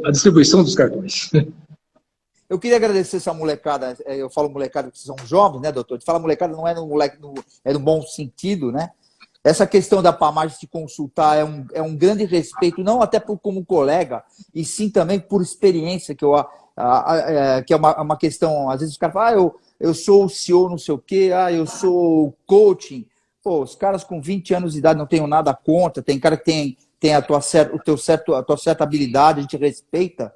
a distribuição dos cartões. Eu queria agradecer essa molecada. Eu falo molecada porque são jovens, né, doutor? De falar molecada não é no bom sentido, né? Essa questão da PAMARS de consultar é um grande respeito, não até como colega, e sim também por experiência, que é uma questão. Às vezes os caras falam, eu sou o CEO não sei o quê, eu sou coaching. Pô, os caras com 20 anos de idade não tenho nada contra, tem cara que tem a tua certa habilidade, a gente respeita,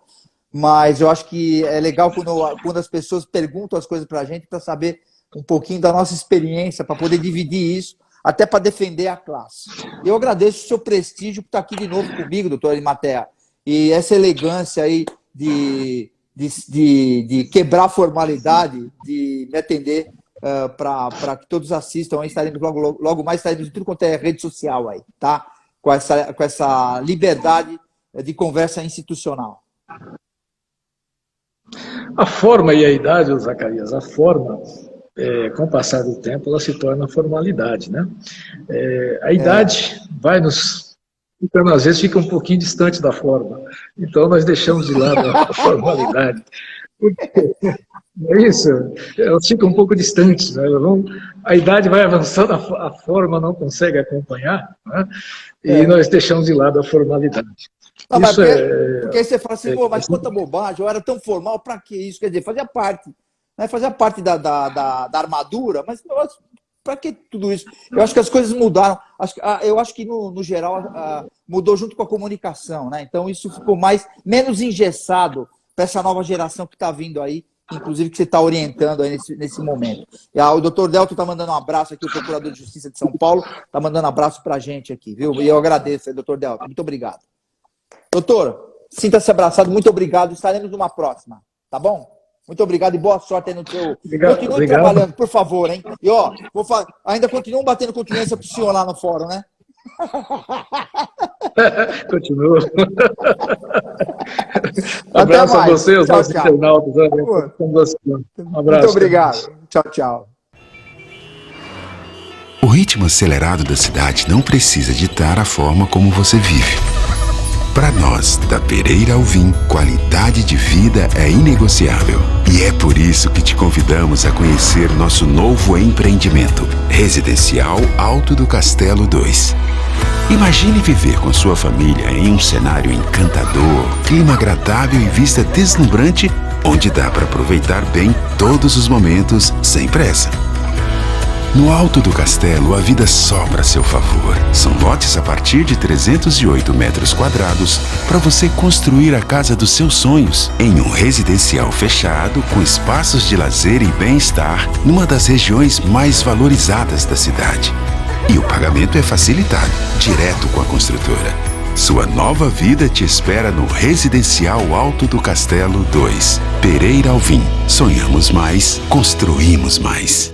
mas eu acho que é legal quando as pessoas perguntam as coisas para a gente para saber um pouquinho da nossa experiência, para poder dividir isso, até para defender a classe. Eu agradeço o seu prestígio por estar aqui de novo comigo, doutor Arimatea, e essa elegância aí de quebrar a formalidade, de me atender para que todos assistam. Aí estaremos logo mais, estaremos em tudo quanto é rede social aí, tá? Com essa liberdade de conversa institucional. A forma e a idade, Zacarias, a forma, com o passar do tempo, ela se torna formalidade, né? A idade vai nos... Então, às vezes, fica um pouquinho distante da forma. Então, nós deixamos de lado a formalidade. É isso, elas ficam um pouco distantes, né? A idade vai avançando, a forma não consegue acompanhar, né? E nós deixamos de lado a formalidade. Não, isso porque aí você fala assim, mas quanta bobagem, eu era tão formal, para que isso? Quer dizer, fazia parte, né? Fazia parte da armadura, mas para que tudo isso? Eu acho que as coisas mudaram, eu acho que no geral mudou junto com a comunicação, né? Então isso ficou menos engessado para essa nova geração que está vindo aí, inclusive que você está orientando aí nesse momento. O doutor Delton está mandando um abraço aqui, o Procurador de Justiça de São Paulo está mandando um abraço para a gente aqui, viu? E eu agradeço, doutor Delton, muito obrigado. Doutor, sinta-se abraçado, muito obrigado, estaremos numa próxima, tá bom? Muito obrigado e boa sorte aí no seu... Continue trabalhando, por favor, hein? E ainda continuam batendo continência para o senhor lá no fórum, né? Continua. Abraço a você, os nossos internautas. Um abraço. Muito obrigado. Tchau, tchau. O ritmo acelerado da cidade não precisa ditar a forma como você vive. Para nós, da Pereira ao Vim, qualidade de vida é inegociável. E é por isso que te convidamos a conhecer nosso novo empreendimento, Residencial Alto do Castelo 2. Imagine viver com sua família em um cenário encantador, clima agradável e vista deslumbrante, onde dá para aproveitar bem todos os momentos sem pressa. No alto do castelo, a vida sobra a seu favor. São lotes a partir de 308 metros quadrados para você construir a casa dos seus sonhos em um residencial fechado com espaços de lazer e bem-estar numa das regiões mais valorizadas da cidade. E o pagamento é facilitado, direto com a construtora. Sua nova vida te espera no Residencial Alto do Castelo 2. Pereira ao Vim. Sonhamos mais, construímos mais.